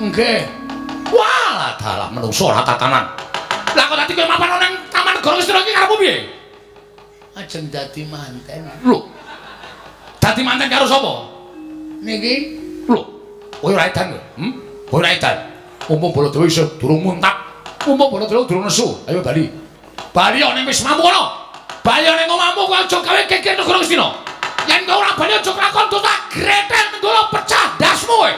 Nggih. Wah, dalah menungso ora tatanan. Lah kok dadi kowe mapan nang Taman Negara Ngastina iki karepmu piye? Ajeng dadi manten. Lho. Dadi manten karo sapa? Niki Lho, kowe ora edan kowe. Kowe ora edan. Mumpung Baladewa isih durung muntak. Mumpung Baladewa durung nesu. Ayo bali. Bali ning wis mampu kono. Bali ning omahmu kowe aja gawe geger Negara Ngastina. Yen kowe ora bali aja kelakon tak gretel ngendolo pecah dasmu kowe.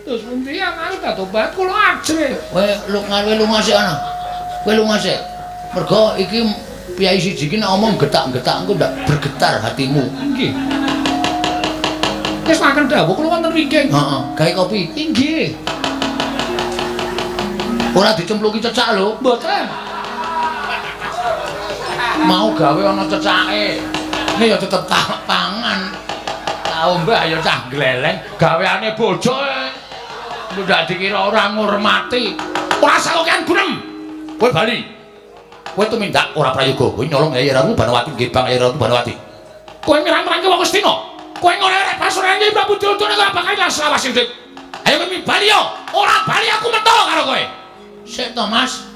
Terus pundi aku tak tobat kula ajre. kowe lunga sik ana. Kowe lunga sik. Mergo iki piyai siji iki nek omong getak-getak engko ndak bergetar hatimu. Nggih. Wis makan dawuh kula wonten ringking. Heeh, gawe kopi. Nggih. Ora dicempluki cecak lho. Mboten. Mau gawe ana cecake. Ini ya tetep pangan. Tau mbah ya cah gleleng, gaweane bojo. Ndak dikira ora ngurmati. Ora sakokean gunem. Kowe bali. Kowe tumindak ora prayoga. Kowe nyolong Yayi Ratu Banawati nggih Bang Yayi Ratu Banawati. Kowe ngrang-ngrangke wong Astina. Kowe ngorek pasuruan Yayi Prabu Duryudana kok bakal lawas sithik. Ayo kowe bali yo. Ora bali aku metu karo kowe. Sik to, Mas.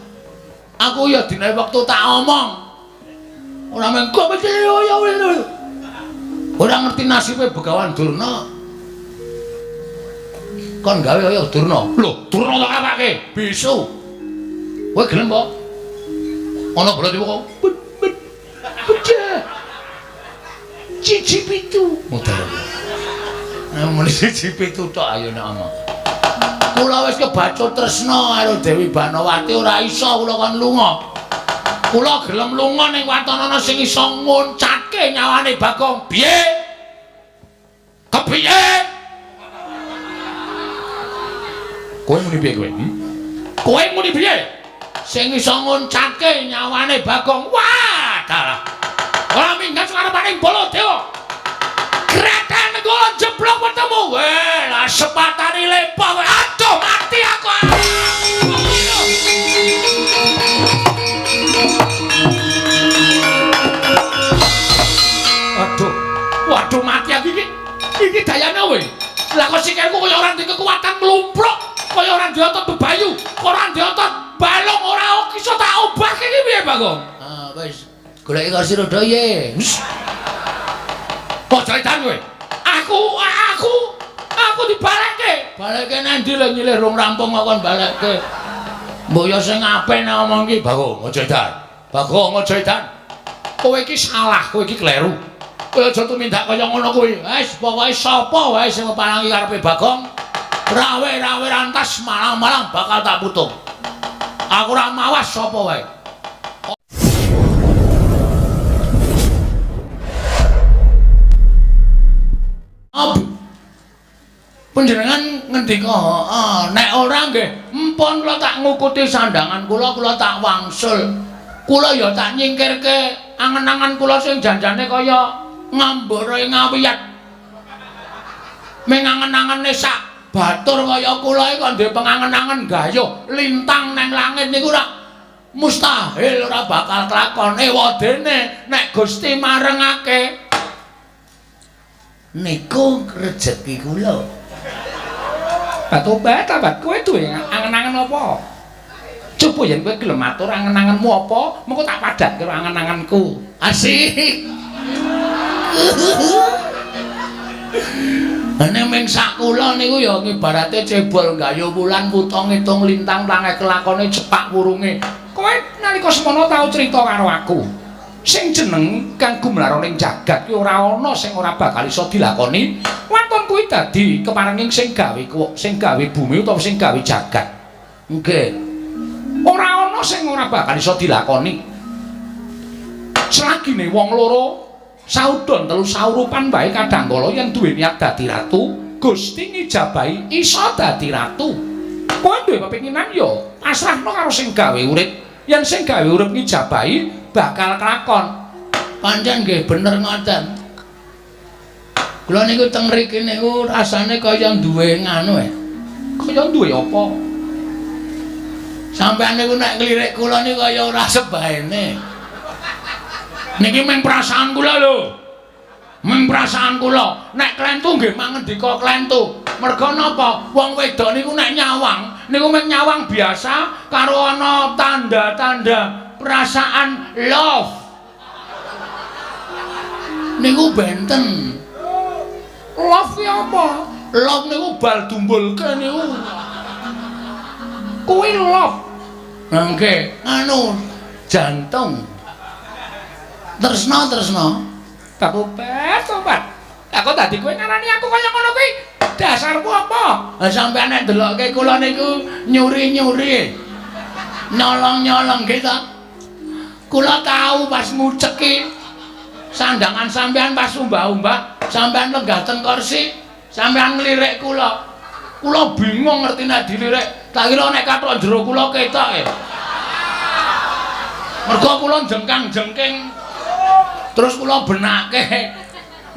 Aku ya dine wektu tak omong. Ora mengko mesti yo. Ora ngerti nasibe Begawan Durna. Kon gawe kaya Durna. Lho, Durna tak apake? Bisu. Kowe gelem kok? Ana Baladewa kok. Bejah. Cici pitu. Mutar. Muni cici pitu tok ayo nek ana. Kula wis kebacut tresna karo Dewi Banawati ora iso kula kon lunga. Kula gelem lunga ning watanana sing iso nguncatke nyawane Bagong. Piye? Kepiye? Kowe muni piye kowe? Kowe muni piye? Sing iso nguncatke nyawane Bagong. Wah, dalah. Ora minggat sarepaning Baladewa. Gretan kula jeblok wetemu. Weh, lah sepatane lepah. Aduh, mati aku. Waduh mati aku iki. Iki dayane kowe. Lah kok sikilku kaya ora ndek kekuatan mlumpruk, kaya ora ndek otot bebayu, ora ndek otot balung ora iso tak obahke iki piye, Bagong? Ah, wis. Goleki kursi roda ye. Kok jaitan kowe? Aku dibalekke. Balekke nang ndi lho nyilih rung rampung kok kon balekke. Mbok yo sing apik nek omong iki, Bagong aja edan. Bagong aja edan. Kowe iki salah, kowe iki kleru. Kowe aja tumindak kaya ngono kuwi. wis pokoke sapa wae sing meparangi karepe Bagong, rawe-rawe rantas malang-malang bakal tak putung. Aku ora mawas sapa wae. Panjenengan ngendika, nek ora nggih, empun kula tak ngukuti sandangan kula tak wangsul. Kula ya tak nyingkirke angen-angen kula sing janjane kaya ngambara ngawiyat. Mengangen-angene sak batur kaya kula iki kok ndek pengangen-angen gayuh lintang nang langit niku ora mustahil ora bakal kelakon. Ewadene nek Gusti marengake niku rejeki kula. Batobat ta, Bat? Kowe duwe angen-angen apa? Coba yen kowe gelem matur angen-angenmu apa, mengko tak padhake karo angen-angenku. Asik. Nek ming sak kula niku ya ngibarate cebol gayuh wulan wuta ngitung lintang langek kelakone cepak wurunge. Kowe nalika semono tau crita karo aku. Sing jeneng kang gumlaroning jagat ki ora ana sing ora bakal iso dilakoni. Waton kuwi dadi keparenging sing gawe bumi utawa sing gawe jagat. Nggih. Ora ana sing ora bakal iso dilakoni. Selagine wong loro saudon telu saurupan bae kadangkala yen duwe niat dadi ratu, Gusti ngijabahi iso dadi ratu. Kowe duwe pepinginan ya pasrahno karo sing gawe urip. Yen sing gawe urip ngijabahi bakal kelakon. Pancen nggih bener ngoten. Kula niku teng mriki niku rasane kaya duwe nganu Kaya duwe apa? Sampeyan niku nek nglirik kula niku kaya ora sebaene. Niki mung perasaan kula lho. Mung perasaan kula. Nek klentu nggih mangendika klentu. Mergo napa? Wong wedok niku nek nyawang, niku mek nyawang biasa karo ana tanda-tanda perasaan love. Niku benten. Love ki apa? Love niku bal dumbulke niku. Kuwi love. Nggih, anu jantung. Tresna. Pak Obat. Aku tadi kowe ngarani aku kaya ngono kuwi. Dasarmu apa? Lah sampeyan nek delokke kula niku nyuri-nyuri. Nyolong-nyolong gitu. Kula tahu pas nguceki sandangan sampeyan pas umbah-umbah, sampeyan lenggah teng kursi, sampeyan nglirik kula. Kula bingung ngerti nek dilirik. Tak kira nek kathok jero kula ketoke. Mergo kula jengkang-jengking terus kula benake.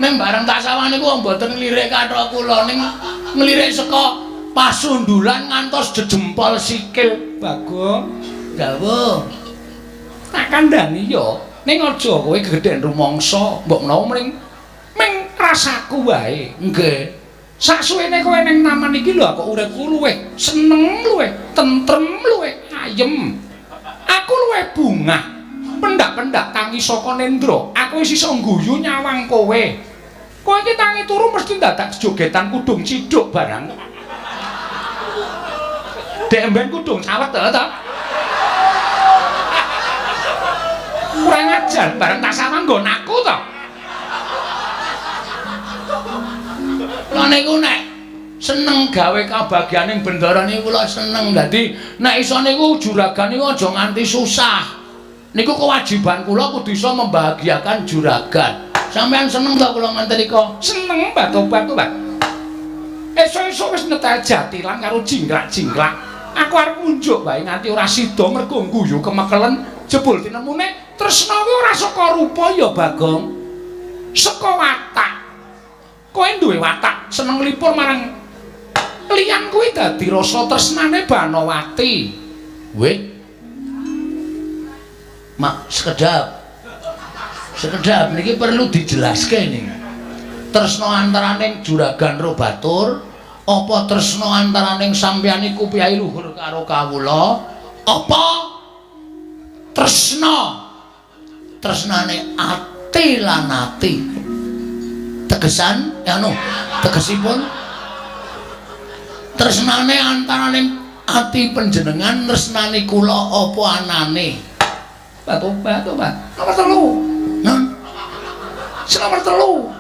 Ning bareng tak sawang niku wong mboten nglirik kathok kula ning nglirik saka pasundulan ngantos jejempol sikil. Bagong, dawuh. Tak kandhani yo, ning aja kowe gegeden rumangsa, mbok menawa mring rasaku wae. Nggih. Saksuwene kowe ning taman iki lho kok uripku luwih seneng, luwih tentrem, luwih ayem. Aku luwih bungah. Pendak-pendak tangi saka nendra. Aku wis iso ngguyu nyawang kowe. Kowe iki tangi turu mesti dadak jogetan kudung ciduk barang. Dek mben kudung cawet to. Kurang ajar bareng tak sama nggon aku to. Lah niku nek seneng gawe kabagyaning bendara niku kula seneng. Dadi nek iso niku juragan niku aja nganti susah. Niku kewajiban kula kudu iso membahagiakan juragan. Sampeyan seneng to kula ngenten nika? Seneng batu-batu, Pak. Esuk-esuk wis netel jatilan karo jingklak-jingklak. Aku arep unjuk wae nganti ora sida mergo ngguyu kemekelen jebul tinemune tresna kuwi ora saka rupa ya, Bagong. Saka watak. Kowe duwe watak seneng lipur marang liyan kuwi dadi rasa tresnane Banowati. Weh. Mak sekedap niki perlu dijelaske nih. Tresna antaraning juragan Robatur apa tresna antaraning sampeyan iku piyai luhur karo kawula apa tresnane ati lan ati. Tegesan anu tegesipun tresnane antaraning ati panjenengan tresnane kula apa anane. Batu, Pak. Nomor 3. Nah. Nomor 3.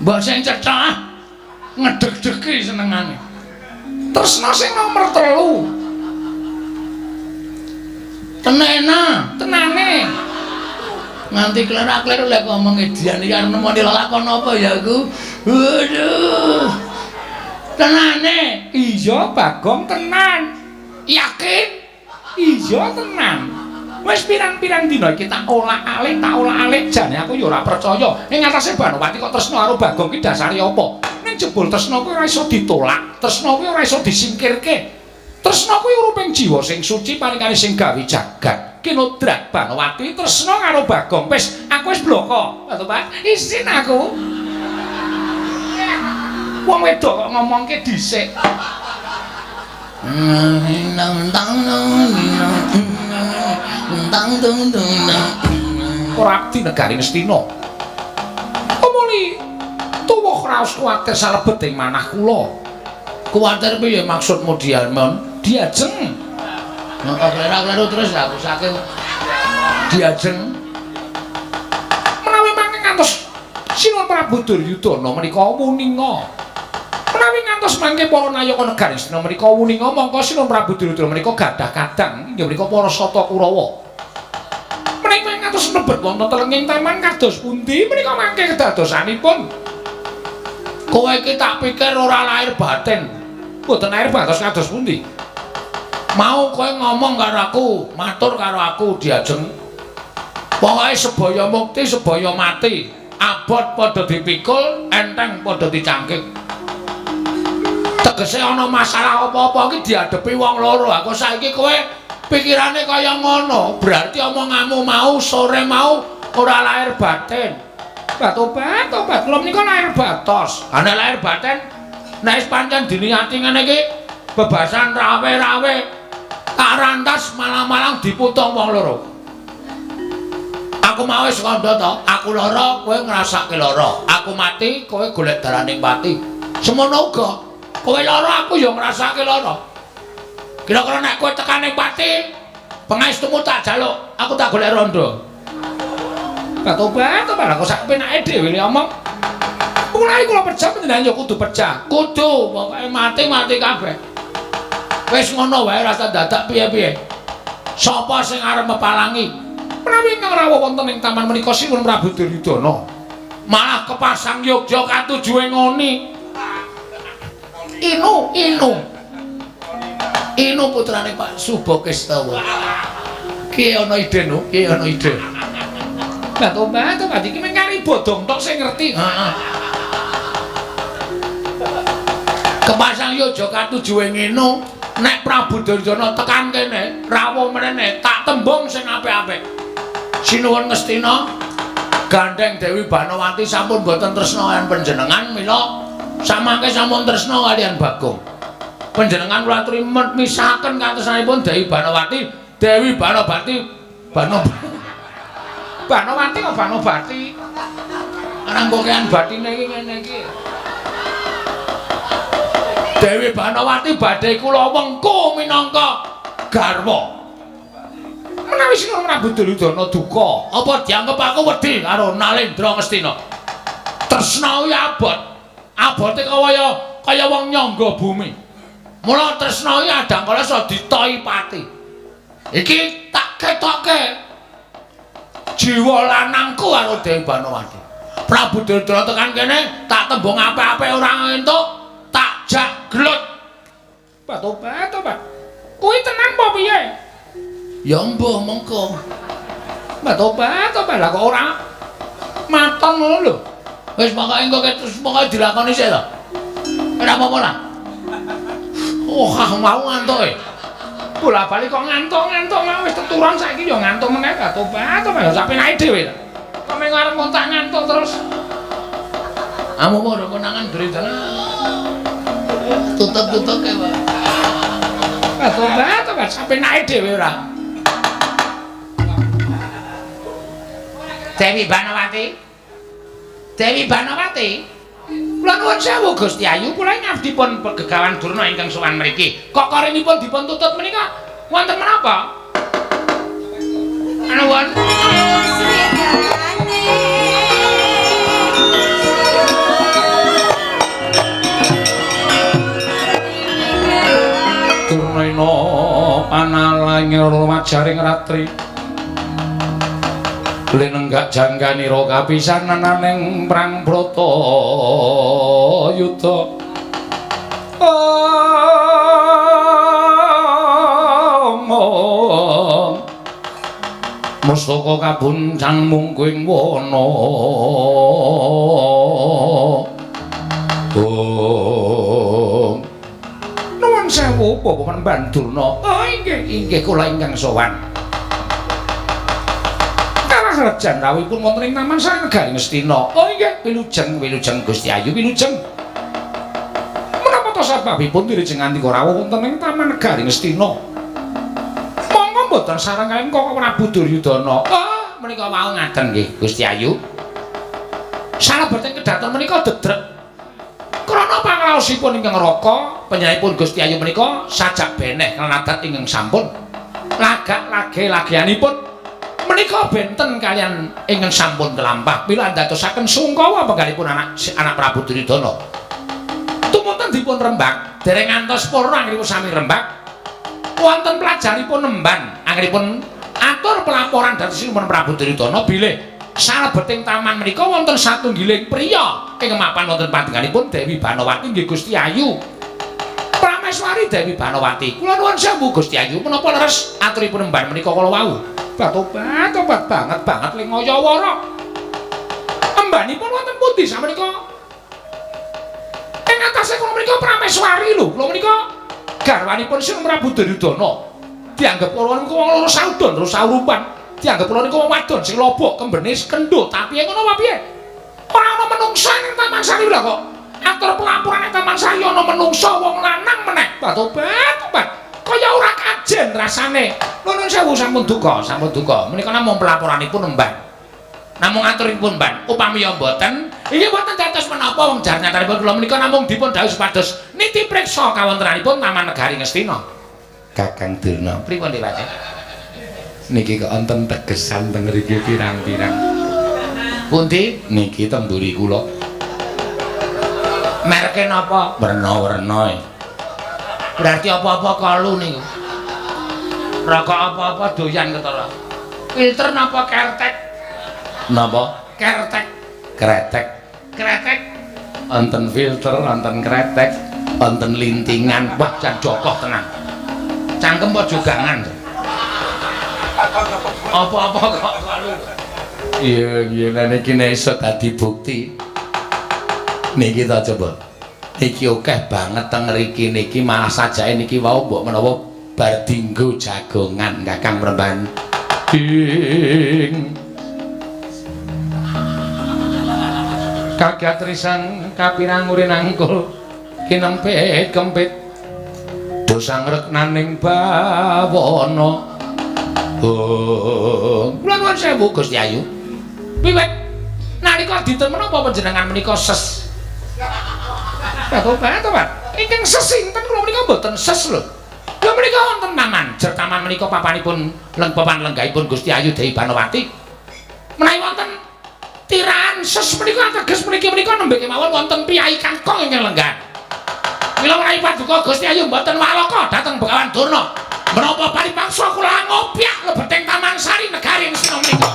Mbok sing cecah ngedeg-degi senengane. Tresna sing nomor 3. Tenane. Nganti klerak-kleru lek ngomong edian iki arep nemoni lakon apa ya aku. Waduh. Tenane. Iya, Bagong tenan. Yakin? Iya tenan. Wis pirang-pirang dina iki tak olah-alik jane aku ya ora percaya. Ning atase Banowati kok tresna karo Bagong ki dasare apa? Ning jebul tresna kuwi ora iso ditolak, tresna kuwi ora iso disingkirke. Tresna kuwi uruping jiwa sing suci paringane sing gawe jagat. Kinodrat Banowati tresna karo Bagong. Wis, aku wis bloko. Lha to, Pak? Isin aku. Wong wedok kok ngomongke dhisik. Ora abdi negari Ngastina. Omoli tuwuh raos kuwatir salebet ing manah kula. Kuwatir piye maksudmu Diamon? Diajeng. Nek kleru terus aku saking diajeng. Menawi mangke ngantos Sinuwun Prabu Duryudana menika wuninga. Menawi ngantos mangke para nayaka negari Ngastina menika wuninga mongko Sinuwun Prabu Duryudana menika gadah kadang inggih menika para Sata Kurawa. Menawi ngantos mlebet wonten telenging taman kados pundi menika mangke kedadosanipun. Kowe iki tak pikir ora lahir batin. Mboten lahir batos kados pundi? Mau kowe ngomong karo aku, matur karo aku diajeng. Pokoke sebaya mukti, sebaya mati. Abot padha dipikul, enteng padha dicangkik. Tegese ana masalah apa-apa iki diadepi wong loro. Aku saiki kowe pikirane kaya ngono, berarti omonganmu mau sore mau ora lahir batin. Tobat, kula menika lahir batos. Ana lahir baten nek wis pancen diniati ngene iki bebasan rawe-rawe tak rantas malang-malang diputung wong loro. Aku mau wis kandha to, aku lara kowe ngrasake lara. Aku mati kowe golek dalaning pati. Semono uga kowe lara aku ya ngrasake lara. Kira-kira nek kowe tekane pati, pangestumu tak jaluk, aku tak golek rondo. Tobat, aku sak penake dhewe ngomong. Mulai kula pecah panjenengan ya kudu pecah. Kudu, pokoke mati kabeh. Wis ngono wae rasa dadak piye-piye. Sapa sing arep mepalangi? Menawi ingkang rawuh wonten ing taman menika Sinuwun Prabu Duryudana. Malah kepasang Yogya katujuhe ngoni. Inu putrane Pak Subakestawa. Ki ana ide no, ki ana ide. Tobat iki men kari bodong tok sing ngerti. Heeh. Kepasang Yogya katujuhe ngeno, nek Prabu Duryudana tekan kene, rawuh mrene tak tembung sing apik-apik. Sinuwun Ngastina gandeng Dewi Banowati sampun boten tresna kaliyan panjenengan, mila samangke sampun tresna kaliyan Bagong. Panjenengan kula aturi misahaken katresnanipun Dewi Banowati, Dewi Banowati, Banowati kok Banowati. Arang kokean batine iki ngene iki. Dewi Banowati badhe kula wengku minangka garwa. Menawi Sinuwun Prabu Duryudana duka, apa dianggep aku wedi karo Nalendra Ngastina? Tresna kuwi abot. Abote kaya wong nyangga bumi. Mula tresna kuwi adang kala iso ditohi pati. Iki tak ketokke jiwa lanangku karo Dewi Banowati. Prabu Duryudana tekan kene tak tembung apik-apik ora entuk, tak jak glut. Tobat. Kuwi tenan apa piye? Ya mbuh mengko. Tobat, lah kok ora maton ngono lho. Wis pokoke engko pokoke dilakoni sik to. Ora apa-apa lah. Oh, mau ngantuk e. Bola-bali kok ngantuk wis teturon saiki ya ngantuk meneh. Tobat, ya sak penake dhewe. Kok mung arep ngontak ngantuk terus. Amu mau konangan Duryudana. Tutup-tutup e, Pak. Tobat, sak penake dhewe ora. Dewi Banowati. Kula nuwun sewu Gusti Ayu, kula ngabdipun Gegawan Durna ingkang sowan mriki. Kok korenipun dipun tutut menika wonten menapa? Nuwun. Durna panalang rumajaring ratri. Lenenggak jangganira kapisananing prang Bratayuda. Mustaka kabuncang mungkuing wana. Nuwun sewu Bapak Bandurna. Inggih kula ingkang sowan. Rajan rawuhipun wonten ing taman sareng negari Ngastina. Inggih, wilujeng Gusti Ayu, wilujeng. Menapa to sababipun direjeng andika rawuh wonten ing taman negari Ngastina? Monggo mboten sareng kaliyan Koko Prabu Duryudana. Menika wau ngaten nggih, Gusti Ayu. Salebetipun kedaton menika dedrek. Krana pangraosipun ingkang raka, panjenenganipun Gusti Ayu menika sajak beneh kaladat ingkang sampun. Lagak-lageanipun menika benten kalian ingkang sampun kelampah mila ndadosaken sungkawa penggalipun anak Prabu Duryudana. Tumunten dipun rembag dereng ngantos purna anggenipun sami rembag wonten pelajaripun nemban anggenipun atur pelaporan dhateng Sinuwun Prabu Duryudana bilih salebeting taman menika wonten satunggiling priya ing mapan wonten panjenenganipun Dewi Banowati nggih Gusti Ayu. Prameswari Dewi Banowati. Kula nuwun sewu Gusti Ayu menapa leres aturipun nemban menika kala wau. Tobat banget Lingaya Wara. Embanipun wonten pundi samenika? Ing atase kula menika Prameswari lho. Kula menika garwanipun Sinuwun Prabu Duryudana. Dianggep kula niku wong loro saudon, loro saurupan. Dianggep kula niku wong wadon sing lobok, kembene kendho, tapi ngono apa piye? menungsa ning Taman Sari lho kok. Atur pelaporan ning Taman Sari ana menungsa wong lanang meneh. Tobat. Kaya ora kajen rasane. Nuwun sewu sampun duka. Menika namung pelaporanipun Mbah. Namung aturipun Mbah. Upami ya mboten, inggih mboten dados menapa wong jar nyatanipun kula menika namung dipun dawuh supados niti priksa kawontenanipun Taman Negari Ngastina. Kakang Durna, pripun Dewate? Niki kok wonten tegesan teng mriki pirang-pirang. Pundi? Niki teng mburi kula. Merke napa? Werna-werna. Berarti apa-apa kalu niku. Rokok apa-apa doyan ketara. Filter napa kertek? Napa? Kretek. Wonten filter, wonten kretek, wonten lintingan. Wah, jan jokoh tenan. Cangkem apa jogangan? Apa-apa kok kalu. Iya, niki nek iso dadi bukti. Niki ta coba. Niki akeh banget teng mriki niki malah sajake niki wau mbok menawa bar dinggo jagongan Kakang Premban. Kagat risang kapirang urinangkul kinempit kempit dosang reknaning bawana. Kula nuwun sewu Gusti Ayu. Wiwit nalika dinten menapa panjenengan menika ses? Tobat. Ingkang sesinten kula menika mboten ses lho. Lha menika wonten taman. Jer taman menika papanipun papan lenggahipun Gusti Ayu Dewi Banowati. Menawi wonten tiraan ses menika ateges menika nembe kemawon wonten piyai Kangkong ingkang lenggah. Mila menawi paduka Gusti Ayu mboten waloka dhateng Begawan Durna. Menapa paripaksa kula ngopyak lebeting Taman Sari Negari Ngastina menika.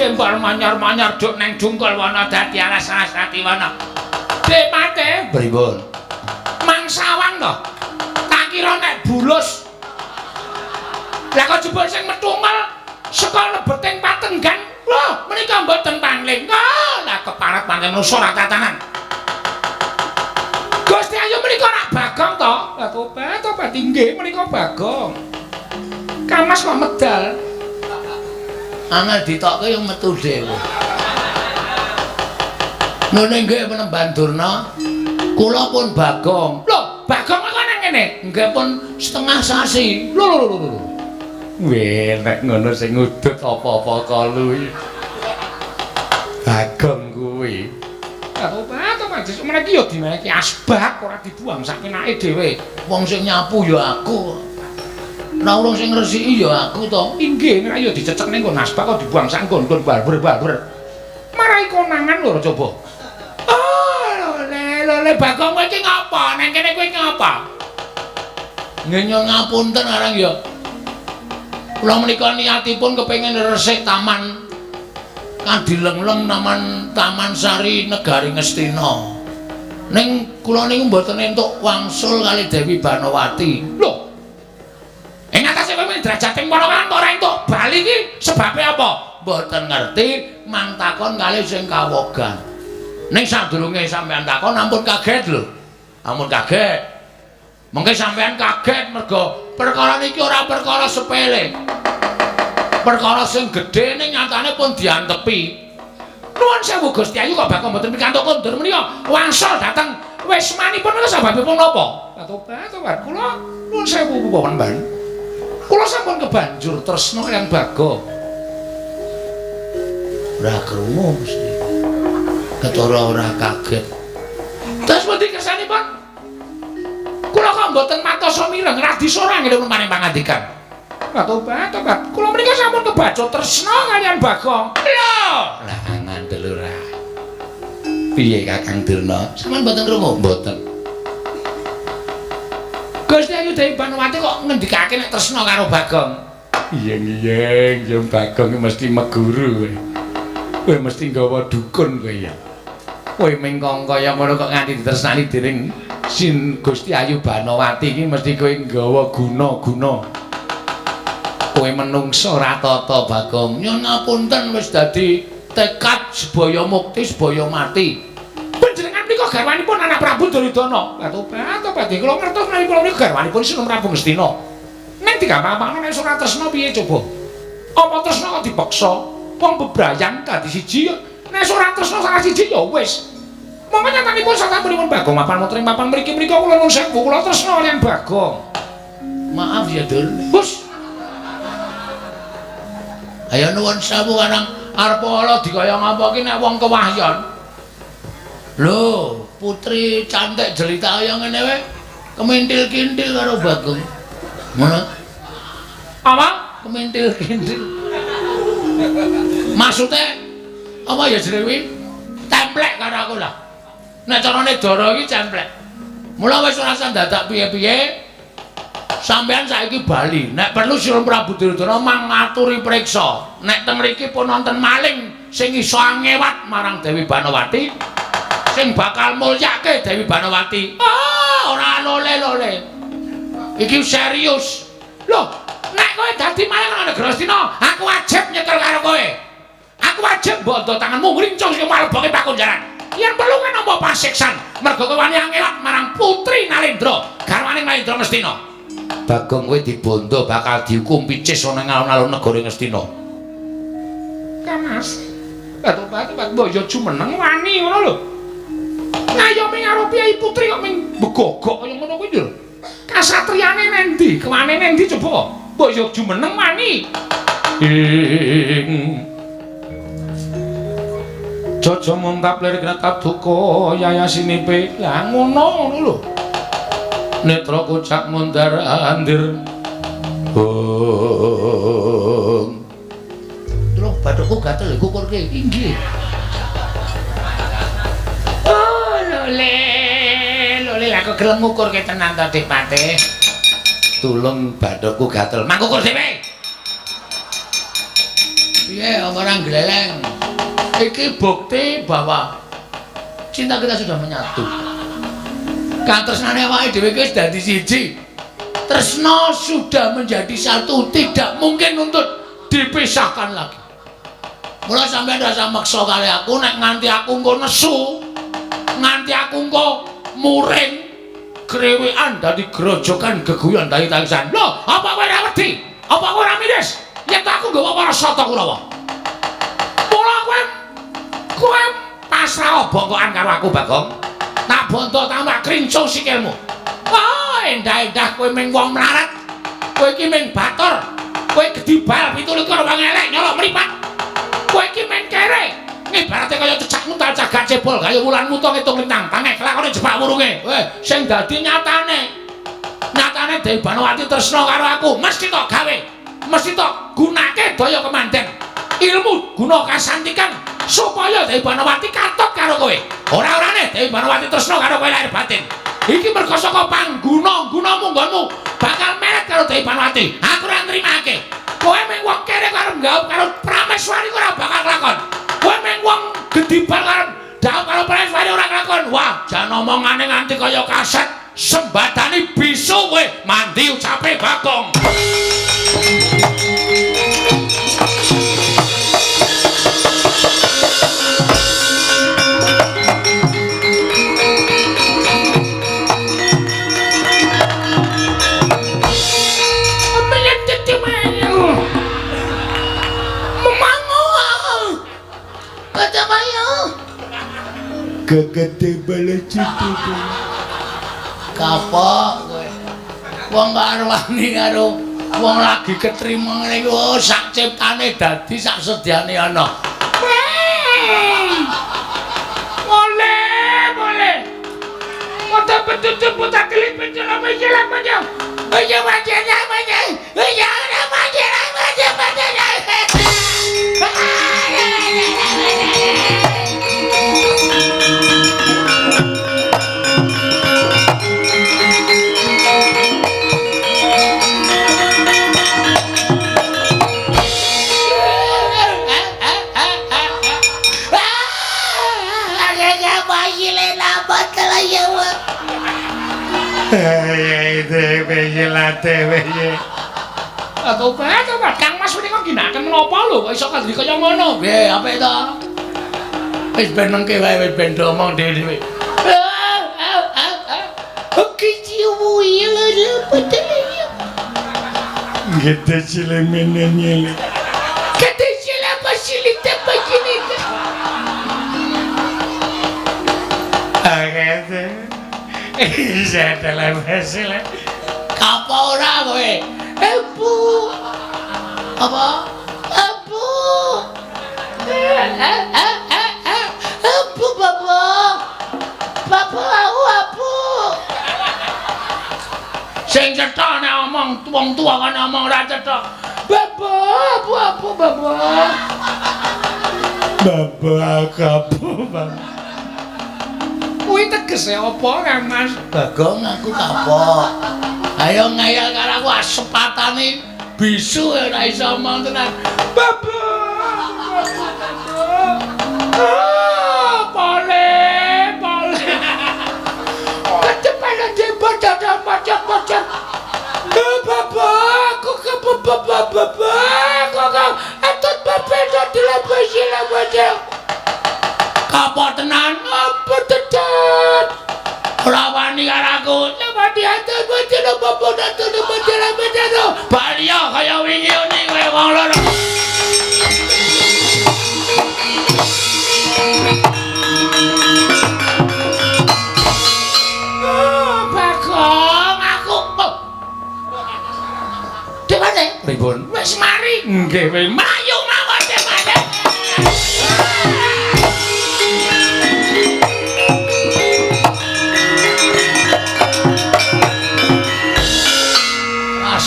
Gembal manyar-manyar duk neng dungkul wana dadi alas-alasati wana. Dek mate pripun? Mangsawang to. Tak kira nek bulus. Lah kok jebul sing metungel saka lebeting Patenggan. Lho, menika mboten pangling. Lah keparat pancen nusa ra tatanan. Gusti Ayu menika rak Bagong to? Lah tobat inggih menika Bagong. Kamas kok medal. Angel ditokke yang metu dhewe. Nune nggih Penemban Durna, kula pun Bagong. Lho, Bagong kok nang kene? Nggih pun setengah sasi. Lho. Weh, nek ngono sing ngudut apa-apa kalu iki. Bagong kuwi. Tobat, sesuk meniki ya dimeneki asbak ora dibuang sak penake dhewe. Wong sing nyapu ya aku. Nah urung sing ngresiki ya aku to. Inggih, nek ayo dicecek ning nggon asbak kok dibuang sak nggon-nggon balber. Marai konangan lho coba. Le Bagong kowe iki ngapa? Nang kene kowe iki ngapa? Nggih nyuwun ngapunten arang ya. Kula menika niatipun kepengin resik taman kadileng-leng Taman Sari Negari Ngastina. Ning kula niku mboten entuk wangsul kali Dewi Banowati. Lho, ing atase kowe drajating para kan ora entuk bali iki sebabe apa? Mboten ngerti, mang takon kalih sing kawogan. Ning sadurunge sampean takon ampun kaget lho. Ampun kaget. Mengke sampean kaget mergo perkara niki ora perkara sepele. Perkara sing gedhe ning nyatane pun diantepi. Nuwun sewu Gusti Ayu kok bakal mboten pikantuk kondur menika wangsul dhateng wismanipun menika sebabipun napa? Tobat kula nuwun sewu Penemban. Kula sampun kebanjur tresna yang Bagong. Ora krungu mesti. Ketara ora kaget. Terus pundi kersanipun? Kula kok mboten matos mireng radi sorang nggih maring pangandikan. Tobat. Kula menika sampun kebacut tresna kaliyan Bagong. Lho, lah ngandel ora. Piye Kakang Durna? Sampeyan mboten krungu? Mboten. Gusti Ayu Dewi Banowati kok ngendikake nek tresna karo Bagong. Iya, Bagong mesti meguru kowe. Kowe mesti nggawa dukun kowe ya. Kowe mengkong kaya ngono kok nganti ditresnani dening Sin Gusti Ayu Banowati iki mesti kowe nggawa guna-guna. Kowe menungso ora tata Bagong. Nyun ngapunten wis dadi tekad sebaya mukti sebaya mati. Panjenengan menika garwanipun anak Prabu Duryudana. Lah tobat kula ngertos menawi kula menika garwanipun Sinten Prabu Ngastina. Nek digampang-gampangno nek ora tresna piye coba? Apa tresna kok dipaksa? Wong bebrayang dadi siji nek ora tresna salah siji ya wis. Monggo nyatanipun sasampunipun Bagong mapan mutring papan mriki-mriki kula nuwun sewu kula tresna kaliyan Bagong. Maaf ya, Dur. Bos. Ayo nuwun sewu karang arep ala dikaya ngapa ki nek wong kewahyon. Lho, putri cantik jelita kaya ngene wae kemintil-kintil karo Bagong. Ngono. Apa? Kemintil-kintil. Maksudnya apa ya jenenge kuwi? Templek karo aku lah. Nek carane Dara iki templek. Mula wis ora usah dadak piye-piye. Sampeyan saiki bali, nek perlu Sinten Prabu Duryudana mangaturi priksa. Nek teng mriki pun wonten maling sing iso ngewat marang Dewi Banawati, sing bakal mulyake Dewi Banawati. Ora lole-lole. Iki serius. Loh, nek kowe dadi maling nang negara Astina, aku wajib nyekel karo kowe. Aku wajib bondo tanganmu ngrincung sing maleboke pakunjaran. Yen perlu kowe nampa pasiksan, mergo kowe wani ngewat marang Putri Nalendra, garwane Nalendra Ngastina. Bagong kowe dibondo bakal dihukum picis ana ing alun-alun negara Ngastina. Kamas. Batu-batu boyo jumeneng wani ngono lho. Ngayomi karo Piai Putri kok ming begogok kaya ngono kuwi lho. Kasatriyane nendi? Kewane nendi coba? Boyo jumeneng wani. Jojo muntap lirik netap duka yayasinipe. Lah ngono lho. Netra kocak mundar andir. Lho bathukku gatel kukurke inggih. Lole aku gelem ngukurke tenan to Dik Patih. Tulung bathukku gatel. Mangkukur dhewe. Piye orang gleleng? Iki bukti bahwa cinta kita sudah menyatu. Katresnane awake dhewe wis dadi siji. Tresna sudah menjadi satu, tidak mungkin untuk dipisahkan lagi. Mula sampeyan rasa maksa kali aku nek nganti aku engko nesu, nganti aku engko muring, grewekan dadi grojokan geguyon dadi tangisan. Lho, apa kowe ora wedi? Apa kowe ora miris? Yen aku nggawa para sata Kurawa. Mula kowe pasrah bongkokan karo aku, Bagong. Tak bondo tambah krincung sikilmu. Endah-endah kowe ming wong mlarat. Kowe iki ming batur. Kowe gedibal 17 wong elek nyolok mripat. Kowe iki ming kere. Ibarate kaya cecak muntal cagak cebol kaya wulan mutung ngitung lintang. Tangeh lakone jebak wurunge. Sing dadi nyatane Dewi Banawati tresna karo aku. Mesti tok gawe. Mesti tok gunake daya kemandhen. Ilmu guna kasantikan supaya Dewi Banawati katok karo kowe. Ora-orane Dewi Banawati tresna karo kowe lahir batin. Iki mergo saka pangguna munggonmu bakal meret karo Dewi Banawati. Aku ora nrimake. Kowe mung wong kere karo nggaup karo prameswari ora bakal lakon. Kowe mung wong gedibal karo ndaup karo prameswari ora lakon. Wah, jan omongane nganti kaya kaset sembadani bisu kowe mandi ucape Bagong. Gegede bale citu. Kapok kowe. Wong karo wani karo wong lagi ketrima ngene iki sak ciptane dadi sak sediane ana. Boleh. Mata betul putar klip penjela aja. Ayo wajana. Tobat, Kang Mas menika ginakaken menapa lho kok iso kadri kaya ngono? Piye, apik to? Wis ben mengke wae wis ben omong dhewe-dhewe. Oke ciu ya lho betul. Gede cilik menene. Gede cilik apa cilik apa gini? Agate. Iya dalam hasil. Apa ora kowe? Ebu. Apa? Ebu. Ebu bapak. Bapak aku abu. Sing cethok nek omong wong tuwa kan omong ora cethok. Bapak, abu bapak. Bapak abu bapak. Kuwi tegese apa Kang Mas? Bagong aku kapok. Ayo ngayal karo aku asepatane bisu ora iso omong tenan. Bapak. Pole. Kecepatan jebot dadah pojok-pojok. Bapak, aku bapak. Atut bapak dadi lebih bojok. Kapok tenan apa tetet? Ora wani karo aku. Nek diatur bojone bapak datune bojone. Baliyo kaya wingi ning kowe wong loro. Bagong aku. Demane? Pripun? Wis mari. Nggih, mayu mawon demane.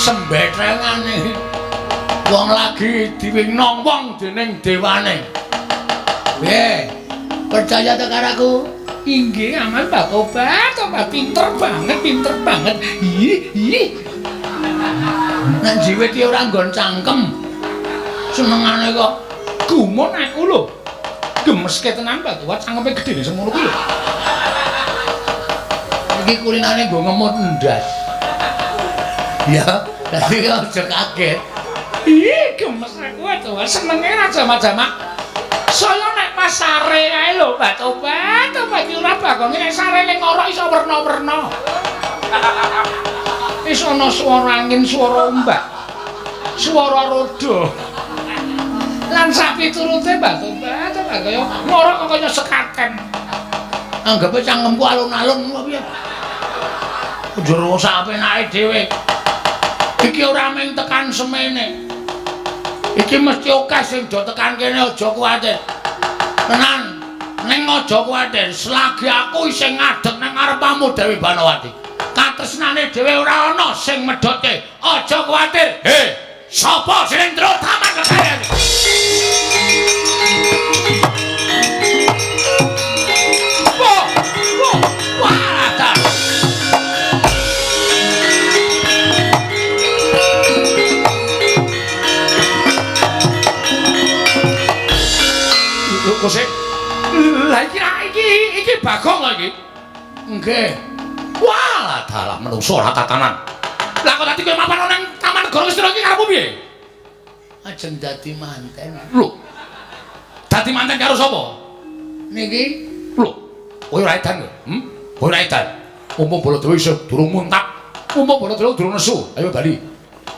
Sembetengane wong lagi diwingno wong dening dewane. Piye? Percaya ta karo aku? Inggih, aman Pak Obat, pinter banget. Ih. Nek jiwit iki ora nggon cangkem. Senengane kok gumun aku lho. Gemeske tenan Pak Obat, cangkeme gedene semono kuwi lho. Iki kulinane nggo ngemut ndas. Ya, dadi aja kaget. Ih, gemes aku to, senenge ra jamak-jamak. Saya nek pasare ae lho, Mbak Tobat, iki ora bagonge nek sare ning ora iso werna-werna. Wis ana swara angin, swara ombak, swara roda. Lan sak piturute Mbak Tobat, kaya ngorok kaya sekaten. Anggape cangkemku alun-alun piye? Njero sak penake dhewe. Iki ora mung tekan semene. Iki mesti akeh sing do tekan kene aja kuwatir. Tenan, ning aja kuwatir, selagi aku isih ngadeg nang ngarepmu Dewi Banawati. Katresnane dhewe ora ana sing medhotke. Aja kuwatir. He, sapa sing terus taman kekayaan? Kosek. Lah iki Bagong lho iki. Nggih. Walah dalah menungso ora tatanan. Lah kok dadi kowe mapan nang Taman Negara Ngastina iki karepmu piye? Ajeng dadi manten. Lho. Dadi manten karo sapa? Niki. Lho. Kowe ora edan lho. Kowe ora edan. Umpama Baladewa isih durung muntak. Umpama Baladewa durung nesu. Ayo bali.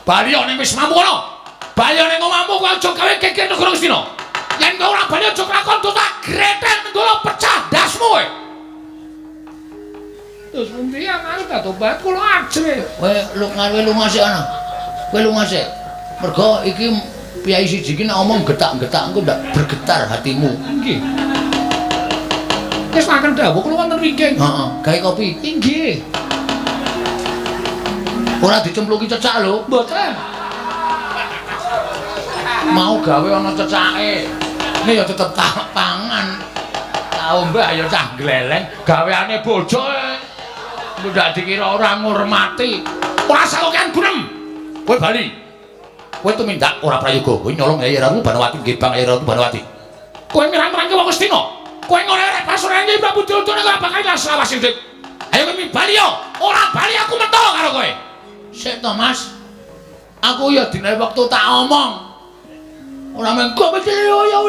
Bali ning wis mampu kono. Bali ning omahmu kowe aja gawe geger Negara Ngastina. Yen kowe ora bali aja lakon tak greten nggolo pecah dasmu kowe. Terus pundi amal ta Tobat kula ajre. Kowe ngarepe lunga sik ana. Kowe lunga sik. Mergo iki piyai siji iki nek omong getak-getak engko ndak bergetar hatimu. Nggih. Wis makan dawuh kula wonten wingking. Heeh, gawe kopi. Nggih. Ora dicempluki cecak lho. Mboten. Mau gawe ana cecake. Ini ya tetep pangan. Tau mbak ya cah gleleng, gaweane bojo. Ndak dikira ora ngurmati. Ora sakokean gunem. Kowe bali. Kowe tumindak ora prayoga. Kowe nyolong Nyai Ratu Banawati nggih Bang Nyai Ratu Banawati. Kowe mirang-mirangke wong Astina. Kowe ngorek pasurane Prabu Duryudana ora bakal lawas sithik. Ayo kowe bali yo. Ora bali aku metu karo kowe. Sik to, Mas. Aku ya dina wektu tak omong. Ora mengko ya.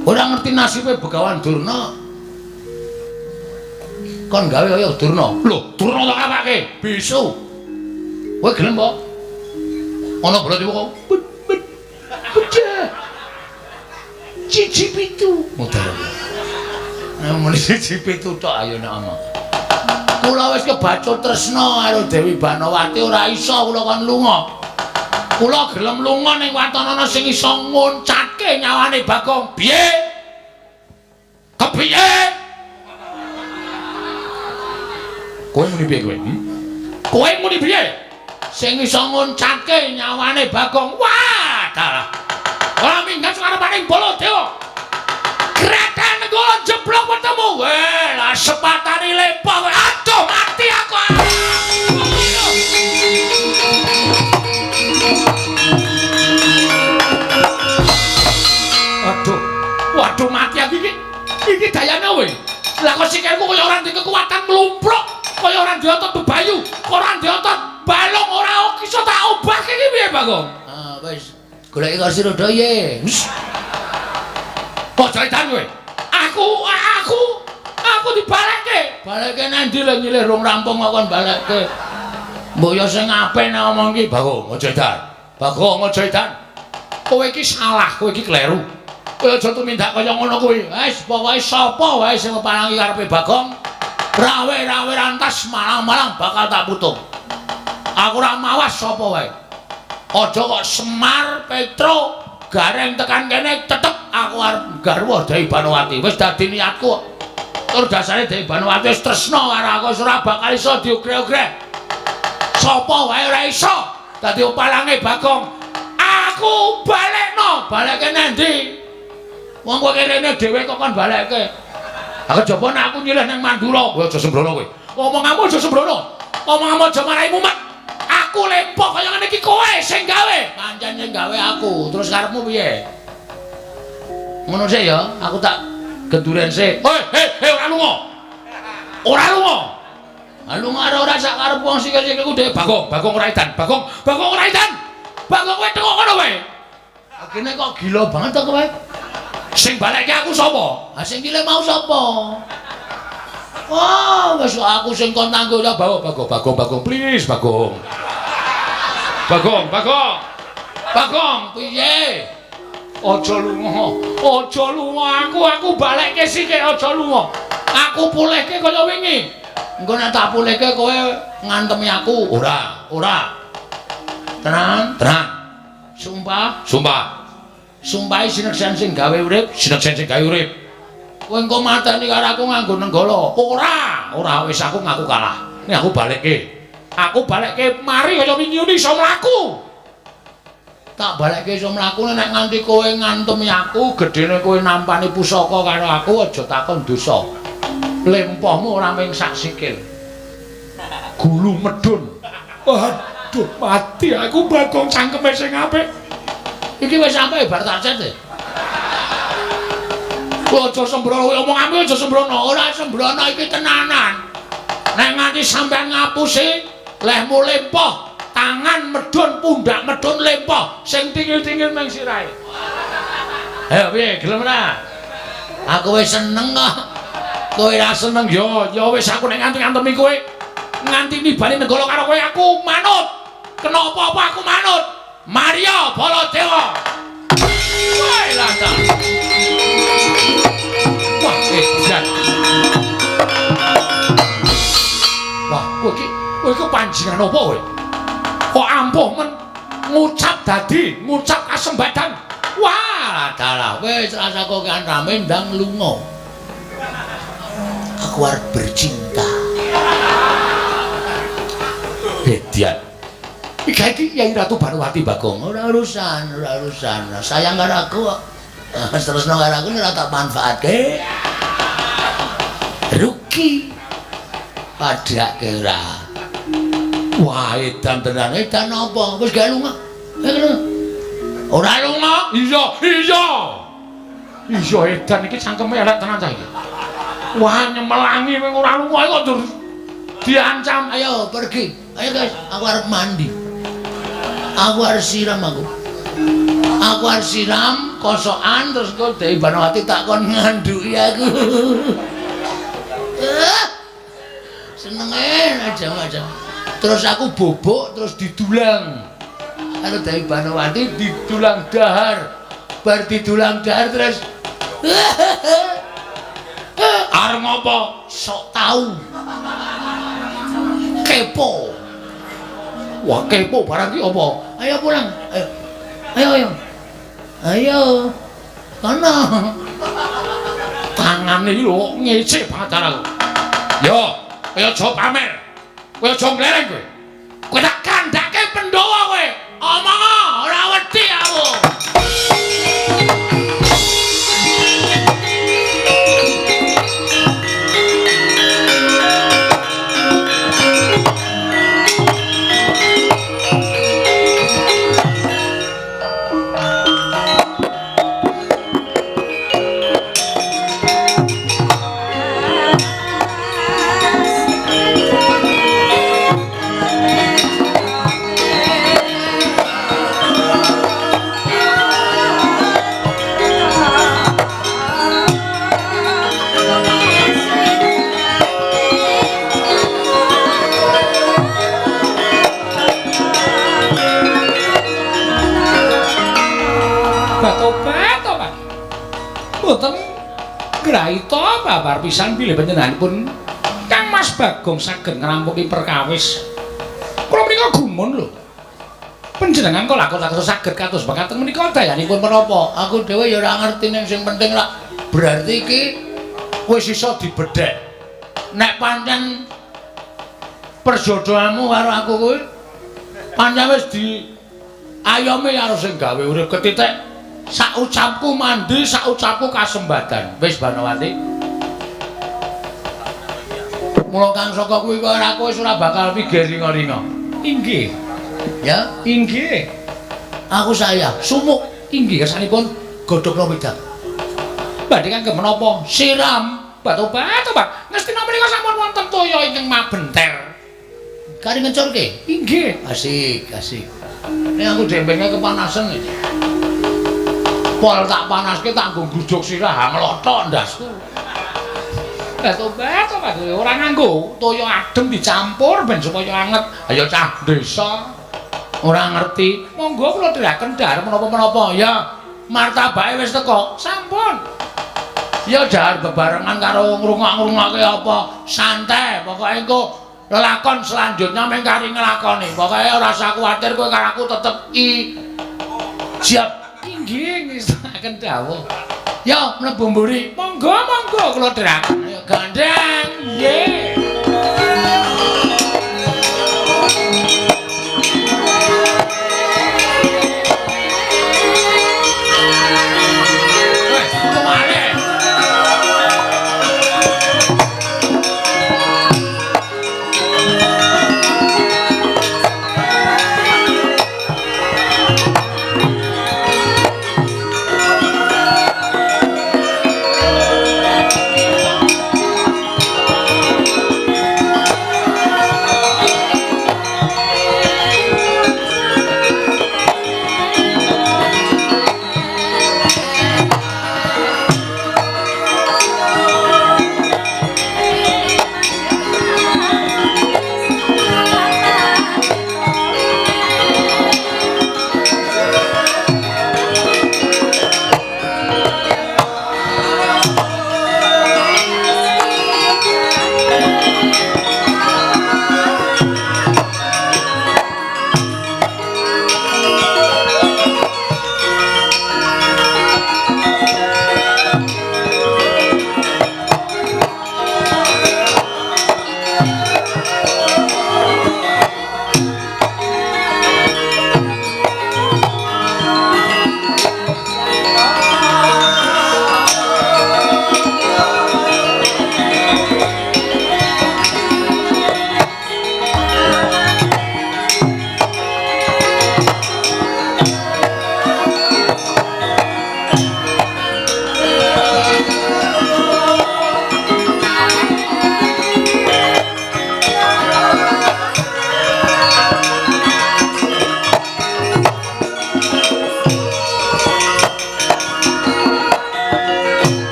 Ora ngerti nasibe Begawan Durna. Kon gawe kaya Durna. Lho, Durna tak apake? Bisu. Kowe gelem apa? Ana berarti kok. Bocah. Cici pitu. Mutar. Muni cici pitu tok ayo nek ana. Kula wis kebacut tresna karo Dewi Banowati ora iso kula kon lunga. Kula gelem lunga ning watanana sing iso nguncatke nyawane Bagong. Piye? Kepiye? Kowe muni piye kowe? Kowe muni piye? Sing iso nguncatke nyawane Bagong. Wah, dalah. Ora minggat ngarepaning Baladewa. Kreten kula jeblok ketemu. Weh, lah sepatane lepah. Aduh, mati aku. Waduh mati aku iki. Iki dayane kowe. Lah kok sikilku kaya ora ndek kekuatan mlumpruk, kaya ora ndek otot bebayu, ora ndek otot balung, ora iso tak obahke iki piye, Bagong? Ah, wis. Goleki kursi roda ye. Kok jaitan kowe? Aku dibalekke. Balekke nang ndi lho nyilih rung rampung kok kon balekke. Mbok yo sing apik nek ngomong iki, Bagong, aja edan. Bagong, aja edan. Kowe iki salah, kowe iki kleru. Kowe aja tumindak kaya ngono kuwi. Wis pokoke sapa wae sing ngepalangi karepe Bagong, rawe-rawe rantas malang-malang bakal tak putung. Aku ora mawas sapa wae. Aja kok Semar, Petro, Gareng tekan kene tetep aku arep garwa Dewi Banowati. Wis dadi niatku. Tur dasare Dewi Banowati wis tresna karo aku, ora bakal iso diugre-ugre. Sapa wae ora iso dadi palange Bagong. Aku balekke nang ndi? Wong kowe kene dhewe kok kon balekke. Aku coba nek aku nyilih nang Mandura, kowe aja sembrono kowe. Omonganmu aja sembrono. Omonganmu aja marai mumet. Aku lepok kaya ngene iki kowe sing gawe. Pancen sing gawe aku. Terus karepmu piye? Ngono sik ya, aku tak genduren sik. Hei, ora lunga. Ora lunga. Lunga ora sak karep wong sikil-sikilku dhewe. Bagong ora edan. Bagong ora edan. Bagong kowe tengok ngono wae. Kene kok gila banget to kowe. Sing balekke aku sapa? Ha sing nyilih mau sapa? Oh, wis aku sing kon tanggo ya bawa Bagong, please Bagong. Bagong, piye? Aja lunga. Aku balekke sithik aja lunga. Aku pulihke kaya wingi. Engko nek tak pulihke kowe ngantemi aku. Ora. Tenang. Sumpah. Sumpahi sineksen sing gawe urip. Kowe engko mateni karo aku nganggo nenggala. Ora wis aku ngaku kalah. Nek aku balekke mari kaya wingi iso mlaku. Tak balekke iso mlaku nek nganti kowe ngantemi aku, gedene kowe nampani pusaka karo aku aja takon dosa. Lempahmu ora mung sak sikil. Gulu medun. Waduh, mati aku Bagong cangkeme sing apik. Iki wis sampe bar tak cet. Aja sembrono, omonganmu aja sembrono. Ora sembrono iki tenanan. Nek nganti sampean ngapusi, lehmu lempah, tangan medun, pundak medun lempah, sing tingil-tingil ning sirahe. Ayo piye, gelem ora? Aku wis seneng kok. Kowe ora seneng ya wis aku nek nganti-ngantemi kowe, nganti nibani nenggala karo kowe aku manut. Kena apa-apa aku manut. Maria Baladewa. Wah, lata. Wah, edan. Wah, kowe iki panjenengan apa kowe? Kok ampuh men ngucap kasembadan. Wah, dalah wis rasaku kan rame ndang lunga. Aku arep bercinta. Edian. Iki Yai Ratu Banowati Bagong. Ora urusan. Sayang karo aku kok. Tresno karo aku ora tak manfaatke. Rugi. Padake ora. Wah, edan tenan. Edan apa? Wis gak lunga. Ora lunga? Iya. Iya edan iki cangkeme elek tenan cah iki. Wah, nyemelangi wing ora lunga kok dur diancam. Ayo pergi. Ayo guys, aku arep mandi. Aku arep siram aku. Aku arep siram kosokan terus kok Dewi Banawati tak kon nganduki aku. Senenge aja. Terus aku bobok terus didulang. Karo Dewi Banawati didulang dahar. Bar didulang dahar terus arep ngopo? Sok tau. Kepo. Wah, kepo barang ki apa? Ayo pulang. Ayo. Kono. Tangane iki lho ngecek banget aku. Yo, kowe aja pamer. Kowe aja nglereng kowe. Kowe tak kandhake Pandhawa kowe. Omong ora wedi aku. Mboten graita babar pisan bilih panjenenganipun Kang Mas Bagong saged ngrampungi perkawis. Kula menika gumun lho. Panjenengan kok lakon-lakon saged kados mekaten menika dayanipun menapa? Aku dhewe ya ora ngerti ning sing penting lah. Berarti iki wis iso dibedhek. Nek pancen perjodohanmu karo aku kuwi pancen wis diayomi karo sing gawe urip ketitik. Sak ucapku mandi, sak ucapku kasembadan. Wis Banawati. Mula kang saka kuwi kok ora kowe ora bakal pikir ringa-ringa. Inggih. Ya, inggih. Aku saya sumuk Inggih kersanipun godhog wedang. Badhe kangge menapa? Siram batu-batu, Pak. Ngestina menika sampun wonten toya ingkang mabenter. Kari ngecurke? Inggih. Asik. Nek aku dempenge kepanasan iki. Pol tak panaske tak nggo gluduk sirah nglothok ndasku. Batu-batu, Pak. Ora nganggo toya adem dicampur ben supaya anget. Ayo cah desa. Ora ngerti. Monggo kula dherekaken dhahar menapa-menapa. Ya, martabake wis teko. Sampun. Ya dhahar bebarengan karo ngrungok-ngrungokke apa. Santai, pokoke engko lelakon selanjutnya mung kari nglakoni. Pokoke ora usah kuwatir kowe karo aku tetep siap. Inggih, ngestaken dawuh. Ya, mlebu mburi. Monggo kula dherekaken. Ayo gandeng. Nggih.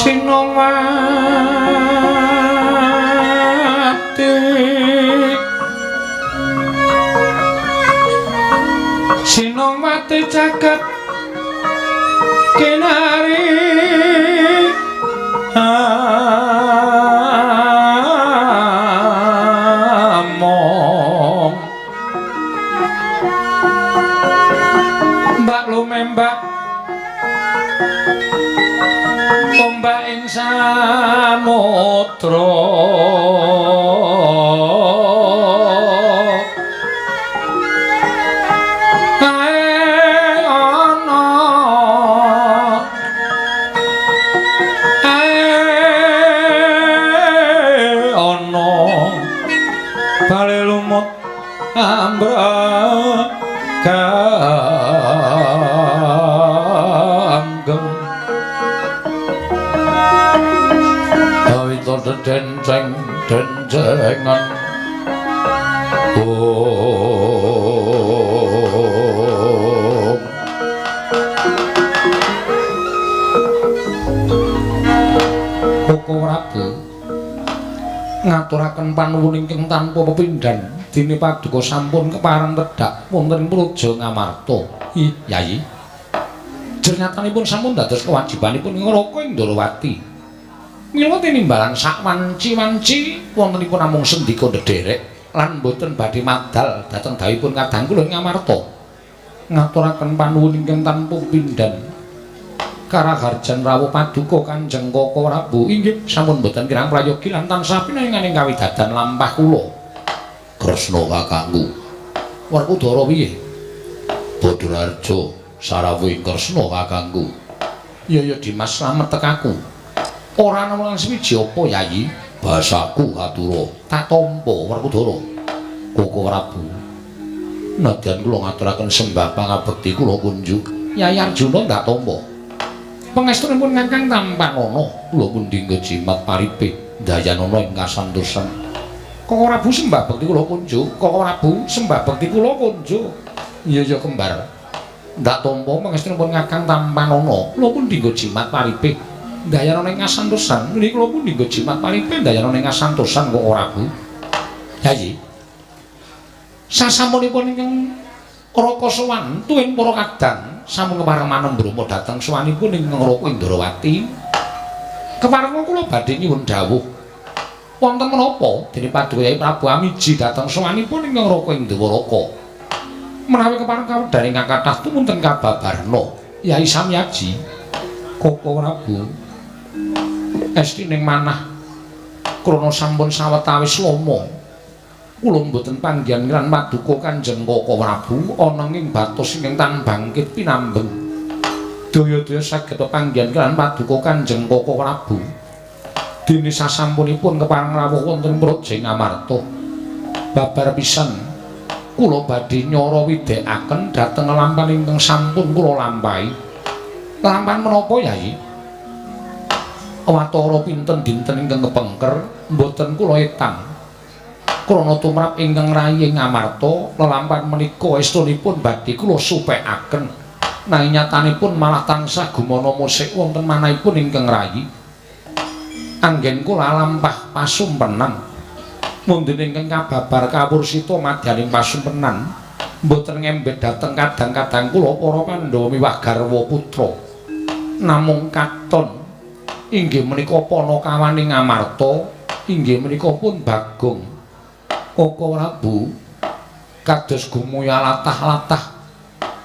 Sinowati Sinowati jagat kinari among mbak lumembak ombak ing samudra bale lumut ambraganggeng awita denceng dencengan Koko Prabu ngaturaken panuwun ingkang tanpa pepindhan dene paduka sampun kepareng tedhak wonten Praja Ngamarta. Yayi. Jernyatanipun sampun dados kewajibanipun Ngraka Indrawati. Mila tinimbalan sak wanci-wanci wontenipun namung sendika ndederek lan boten badhe madal dhateng dawuhipun kadang kula Ngamarta. Ngaturaken panuwun ingkang tanpa pepindhan Karaharjan rawuh paduka Kanjeng Koko Prabu inggih sampun boten kirang prayogi lan tansah pinanginganing kawidadan lampah kula. Kresna kakangku. Werkudara piye? Badrarja sarawuhing Kresna kakangku. Ya Dimas slamet tekaku. Ora ana lan swiji apa Yayi? Basaku atura. Tak tampa Werkudara. Koko Prabu. Nadyan kula ngaturaken sembah pangabekti kula kunjuk. Yayi Arjuna tak tampa. Pangestunipun Kakang Tampanana kula pundi jimat paripe dayanana ing kasantosan. Koko Prabu sembah bekti kula kunjuk. Koko Prabu sembah bekti kula kunjuk. Iya kembar. Ndak tampa pangestunipun Kakang Tampanana kula pundi jimat paripe dayanana ing kasantosan. Niki kula pundi jimat paripe dayanana ing kasantosan Koko Prabu. Yayi. Sasampunipun ingkang Raka sowan tuwin para kadang sampun kepareng manembromo dhateng sowanipun ing Ngraka Indrawati. Kepareng kula badhe nyuwun dawuh. Wonten menapa dene Paduka Yai Prabu Amiji dhateng sowanipun ing Ngraka Indrawata. Menawi kepareng kawedhane ingkang kathah tumunten kababarna Yai Samyaji. Koko Prabu estining manah krana sampun sawetawis lama kula mboten panggihan ngran paduka Kanjeng Koko Prabu ananging batos ingkang tan bangkit pinambeng daya-daya saged panggihan ngran paduka Kanjeng Koko Prabu dene sasampunipun kepareng rawuh wonten Praja Ngamarta babar pisan kula badhe nyara widhekaken dhateng lampahan ingkang sampun kula lampahi. Lampahan menapa Yai? Watara pinten dinten ingkang kepengker mboten kula etang krana tumrap ingkang rayi Ngamarta lelampahan menika estunipun badhe kula supekaken nanging nyatanipun malah tansah gumana musik wonten manahipun ingkang rayi anggen kula lampah pasumpenan mundhen ingkang kababar kawursita madyaning pasumpenan mboten ngembet dhateng kadang-kadang kula para Pandhawa miwah garwa putra namung katon inggih menika Panakawaning Ngamarta inggih menika pun Bagong Koko Prabu kados gumuya latah-latah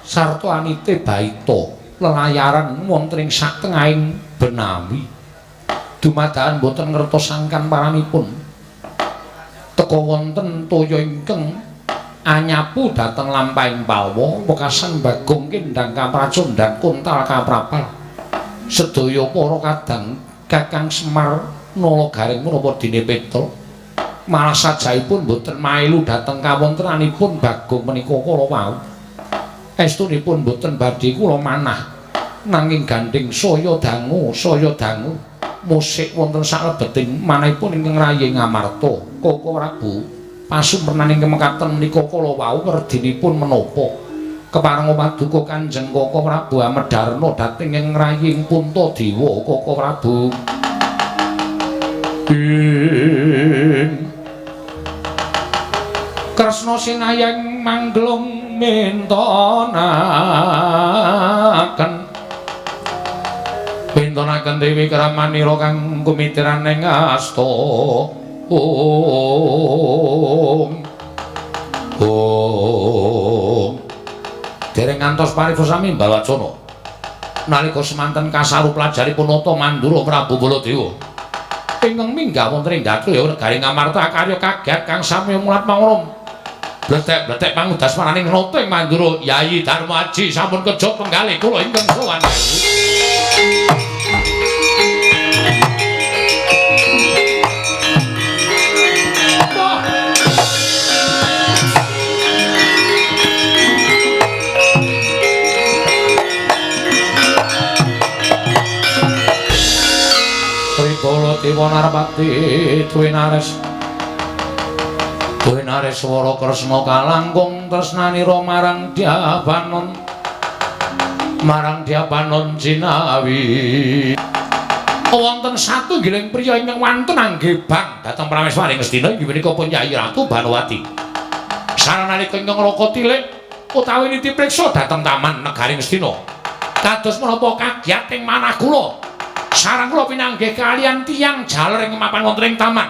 sarta anite baita lelayaran wonten ing satengahing benawi dumadakan boten ngertos sangkan paranipun teka wonten toya ingkang anyapu dhateng lampahing Palwa wekasan Bagong Kendhang Kapracondhan Kuntal Kaprapal sedaya para kadang Kakang Semar Nalagaring menapa dene Petra malah sajaipun boten mailu dhateng kawontenanipun Bagong menika kala wau. Estunipun boten badhe kula manah nanging gandeng saya dangu musik wonten salebeting manahipun ingkang rayi Ngamarta. Koko Prabu pasumpernan ingkang mekaten menika kala wau werdinipun menapa? kepareng paduka Kanjeng Koko Prabu Amedarna dhateng ing raying Puntadewa Koko Prabu Kresna sinayang manglung mintonaken Dewi Kramanira kang kumitiran ing asta dereng ngantos paribasami Mbawacana nalika semanten kasaruplajari punata Mandura Prabu Baladewa ingkang minggah wonten ing Gatriya negari Ngamarta karya kaget kang sami mulat mangonom bletek-bletek pangudas maraning nata ing Mandura Yayi Darmaji sampun kejot penggalih kula ingkang sowan Dewa Narpati Duwe Nareswara Kresna kalangkung tresnanira marang Diapanon Jinawi wonten satunggiling priya ingkang wantun anggebang dhateng prameswaring Astina inggih menika Penyayi Ratu Banowati saranalika ingkang raka tilik utawi nitipriksa dhateng taman negaring Astina kados menapa kagiat ing manah kula sareng kula pinanggih kaliyan tiyang jaler ing mapan wonten ing taman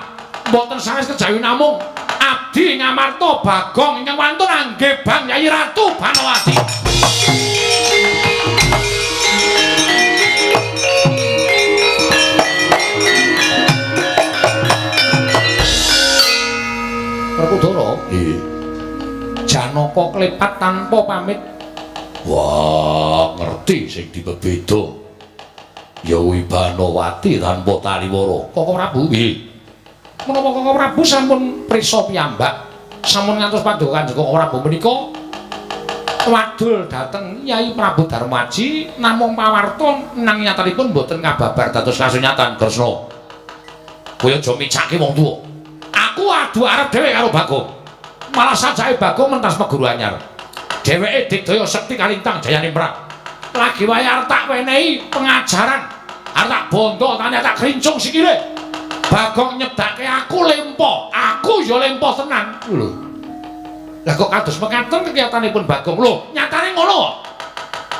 mboten sanes kejawi namung abdi Ngamarta Bagong ingkang wantun anggebang Yayi Ratu Banowati Werkudara nggih Janaka klepat tanpa pamit wah ngerti sing dibeda ya kuwi Banowati tanpa taliwara Koko Prabu nggih menapa Koko Prabu sampun prisa piyambak sampun ngantos paduka Kanjeng Koko Prabu menika wadul dhateng Yayi Prabu Darmaji namung pawarta nang nyatanipun boten kababar dados kasunyatan Kresna kowe aja micake wong tuwa aku adu arep dhewe karo Bagong malah sajake Bagong mentas meguru anyar dheweke digdaya sekti kalintang jayane perang lagi wae arep tak wenehi pengajaran arep tak bondo tanya tak krincung sikile Bagong nyedake aku lempo aku ya lempo tenan lho lah kok kados mekaten kegiatanipun Bagong lho nyatane ngono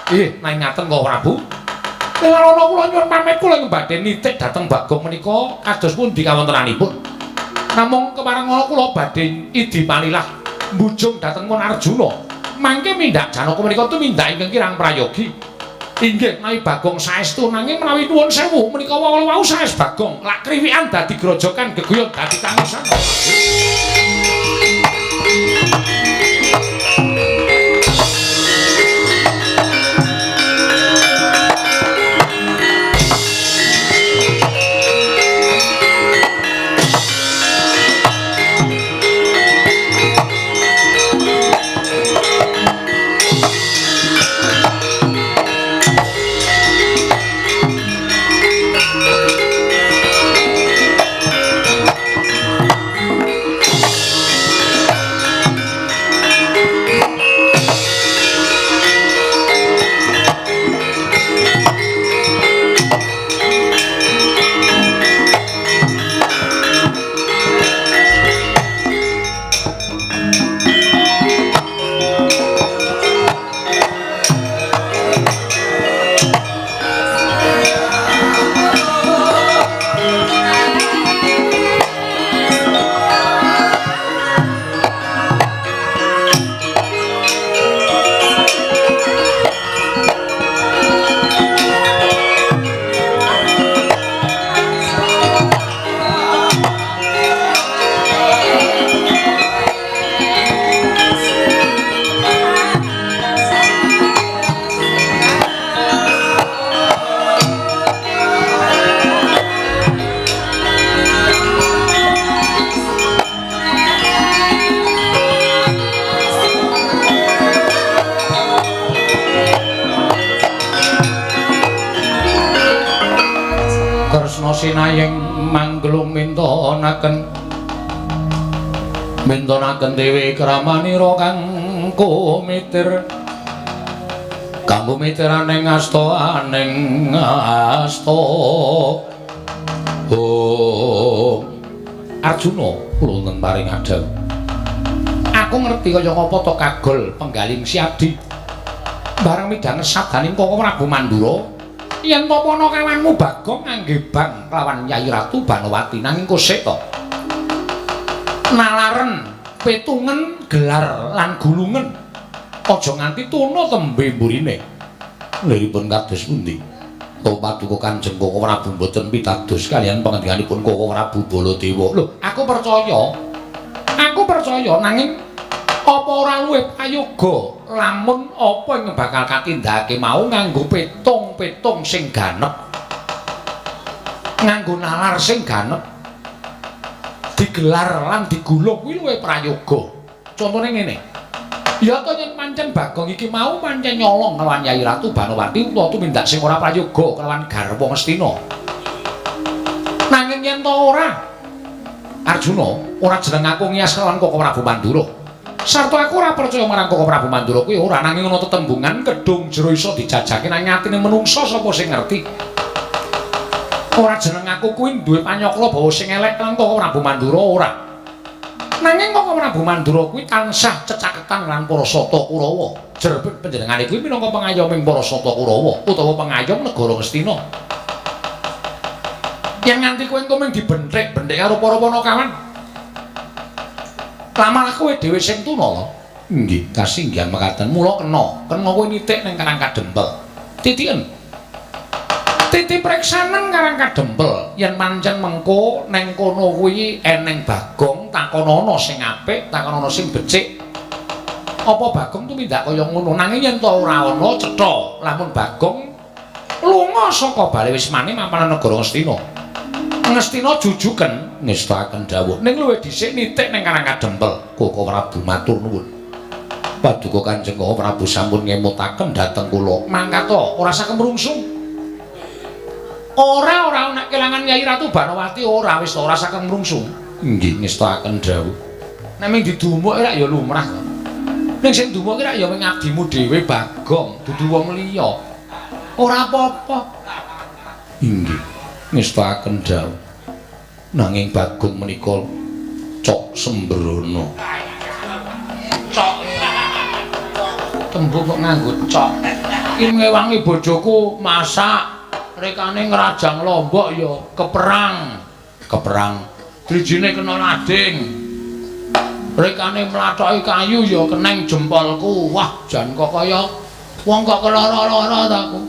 nggih nang ngaten kok Prabu Lelana kula nyuwun pamit kula badhe nitik dhateng Bagong menika kados pundi kawontenanipun namung kepareng ngono kula badhe idi palilah mbujung dhateng Arjuna mangke mindak Janaka menika tumindak ingkang kirang prayogi inggih menawi Bagong saestu nanging menawi nuwun sewu menika wau saes Bagong lak kriwikan dadi grojokan geguyon dadi tangisan sinayeng manglung mintonaken Dewi Kramanira kang kumitir kanggo mitiraning asta aning asta oh Arjuna kula paring adhaw aku ngerti kaya apa to kagol penggaling siadi bareng midhanget sabdaning Koko Prabu Mandura yen to ana kawanmu Bagong anggebang lawan Nyai Ratu Banowati nanging kosek to nalaren petungen gelar lan gulungen aja nganti tuna tembe mburine liripun kados pundi to paduka Kanjeng Koko Prabu mboten pitados kaliyan pangendikanipun Koko Prabu Baladewa lho aku percaya nanging apa ora luwih prayoga lamun apa ing bakal katindakake mau nganggo petung sing ganep nganggo nalar sing ganep digelar lan digulung kuwi luwih prayoga contone ngene ya to yen pancen Bagong iki mau pancen nyolong kelawan Nyai Ratu Banowati utawa tumindak sing ora prayoga kelawan garwa Ngastina nanging yen to ora Arjuna ora jeneng aku ngias kelawan Koko Prabu Mandura sarta aku ora percaya marang Koko Prabu Mandura kuwi ora nanging ana tetembungan kedung jero iso dijajake nang atine menungsa sapa sing ngerti ora jeneng aku kuwi duwe panyokla bawa sing elek kelawan Koko Prabu Mandura ora nanging Koko Prabu Mandura kuwi tansah cecaketan lan para sata Kurawa jerebet panjenengane kuwi minangka pengayoming para sata Kurawa utawa pengayom negara Ngastina yen nganti kowe engko mung dibenthik-benthik karo para Panakawan lamar kowe dhewe sing tuna nggih kasinggihan mekaten mula kena kowe nitik ning Karang Kadempel titiken titi preksanen Karang Kadempel yen pancen mengko ning kono kuwi eneng Bagong takonana sing apik takonana sing becik apa Bagong tumindak kaya ngono nanging yen to ora ana cetha lamun Bagong lunga saka bale wismane mapan negara Ngastina Ngastina jujuken ngestaken dawuh ning luwih dhisik nitik ning Karang Kadempel Koko Prabu matur nuwun paduka Kanjeng Koko Prabu sampun ngemutaken dhateng kula mangkat to ora sak kemrungsung ora ana kelangan Nyai Ratu Banowati ora wis ora sak kemrungsung nggih ngestaken dawuh nek ming didumuk rak ya lumrah ning sing dumuk rak ya wing abdimu dhewe Bagong dudu wong liya ora apa-apa inggih ngestaken dawuh nanging Bagong menika cok sembrono cok tembung kok nganggo cok iki ngewangi bojoku masak rekane ngrajang lombok ya keperang drijine kena lading rekane mlathoki kayu ya keneng jempolku wah jan kok kaya wong kok kelara-lara ta aku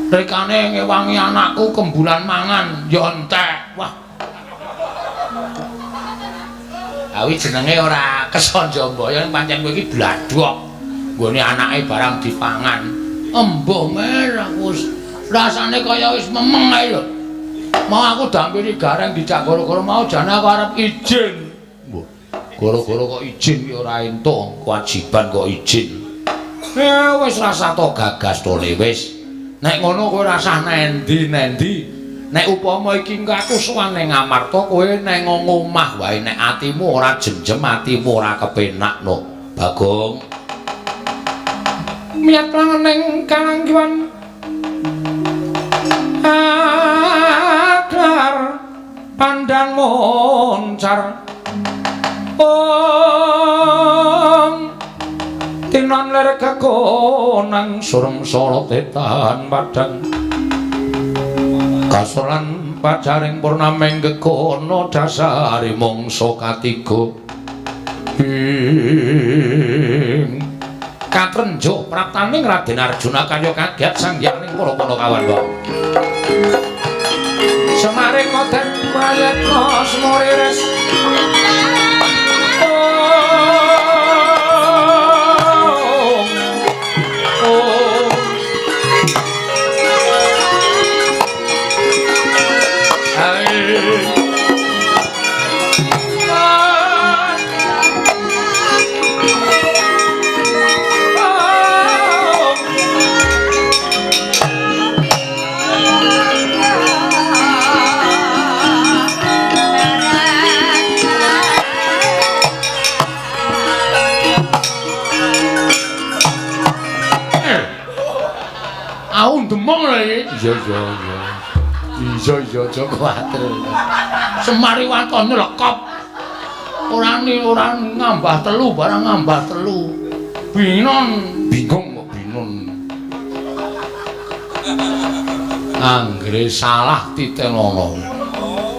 rekane ngewangi anakku kembulan mangan ya entek wah awi jenenge ora kesonjombaya pancen kowe iki bladhok nggone anake barang dipangan embung aku rasane kaya wis memeng ae lho mau aku dampiri gareng dijak gara-gara mau jane aku arep izin gara-gara kok izin ki ora entuk kewajiban kok izin wis rasa to gagas to wis nek ngono kowe rasah nendi nek upama iki aku sowan ning Ngamarta kowe ning omah wae nek atimu ora jenjem atimu ora kepenakno Bagong miat ning Karanggiwan agar pandang moncar tinon ler kekonang surem sorotetan padang kasolan pacaring purnameng gekono dasari mongso katiga katrenjo praptaning Raden Arjuna kaya kaget sangyaning para Panakawan wae semaring ngoten prayatna semorires iya aja kuwatir. Semari waton lekop. Ora ngambah telu barang ngambah telu. Bingung kok bingung. Anggere salah titelono.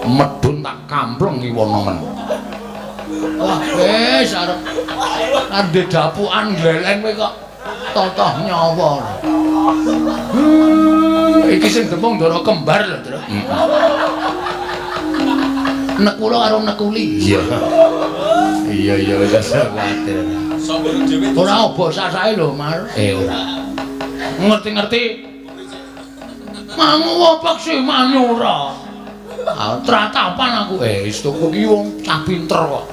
Medun tak kampleng iwonongen. Wah, wis arep ande dapukan gleleng kowe kok totoh nyawa. Iki sing demung ndara kembar lho, Tru. Nek kula karo nek kuli. Iya wis kuwatir. Ora obo sasake lho, Mar. Ora. Ngerti-ngerti. Mangu apa sih manyura? Tratapan aku. Wis tuku ki wong cah pinter kok.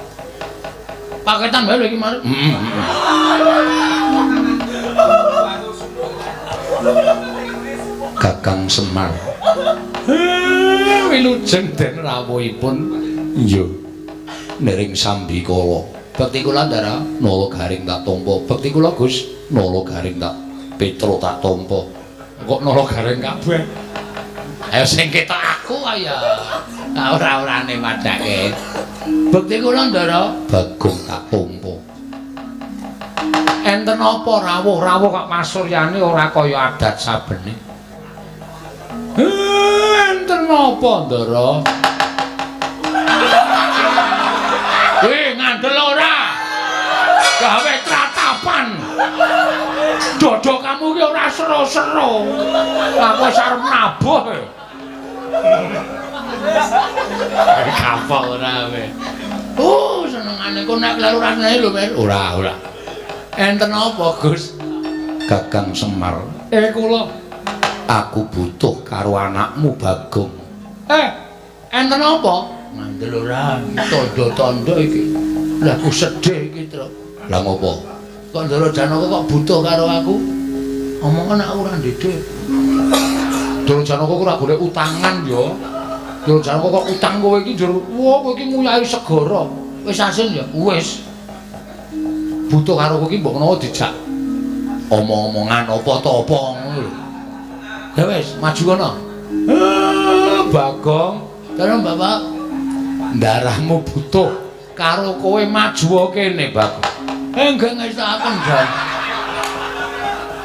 Paketan bae lho iki, Mar. Kakang Semar. Wilujeng den rawuhipun. Iya. Nering sambikala. Bekti kula Ndara nala garing tak tampa. Bekti kula Gus nala garing tak Petro tak tampa. Kok nala garing kabeh? Ayo sing ketok aku ayo. Ora-orane madake. Bekti kula Ndara Bagong tak tampa. Enten apa rawuh kok Masuryane ora kaya adat sabene? Enten apa, Ndara? Weh, ngandel ora? Gawe tratapan. Dodo kamu ki ora sero-sero. Aku wis arep nabuh. Kapok ora we. Senengane kok nek lelu rasane lho, Mir. Ora. Enten apa, Gus? Kakang Semar. Kula. Aku butuh karo anakmu Bagong. Enten apa? Mandel ora, tanda-tanda iki. Lah aku sedih iki, Tru. Lah ngopo? Kok Ndara Janaka kok butuh karo aku? Omongan aku ora ndedhe. Ndara Janaka ora golek utangan ya. Ndara Janaka kok utang kowe iki njur, wah kowe iki nguyahi segara. Wis asin ya? Wis. Butuh karo kowe iki mbok menawa dijak omong-omongan apa to apa ngono lho. Ya wis, maju kono. Bagong, karo Bapak darahmu butuh karo kowe maju kene, Bagong. Enggak ngestaken, Jan.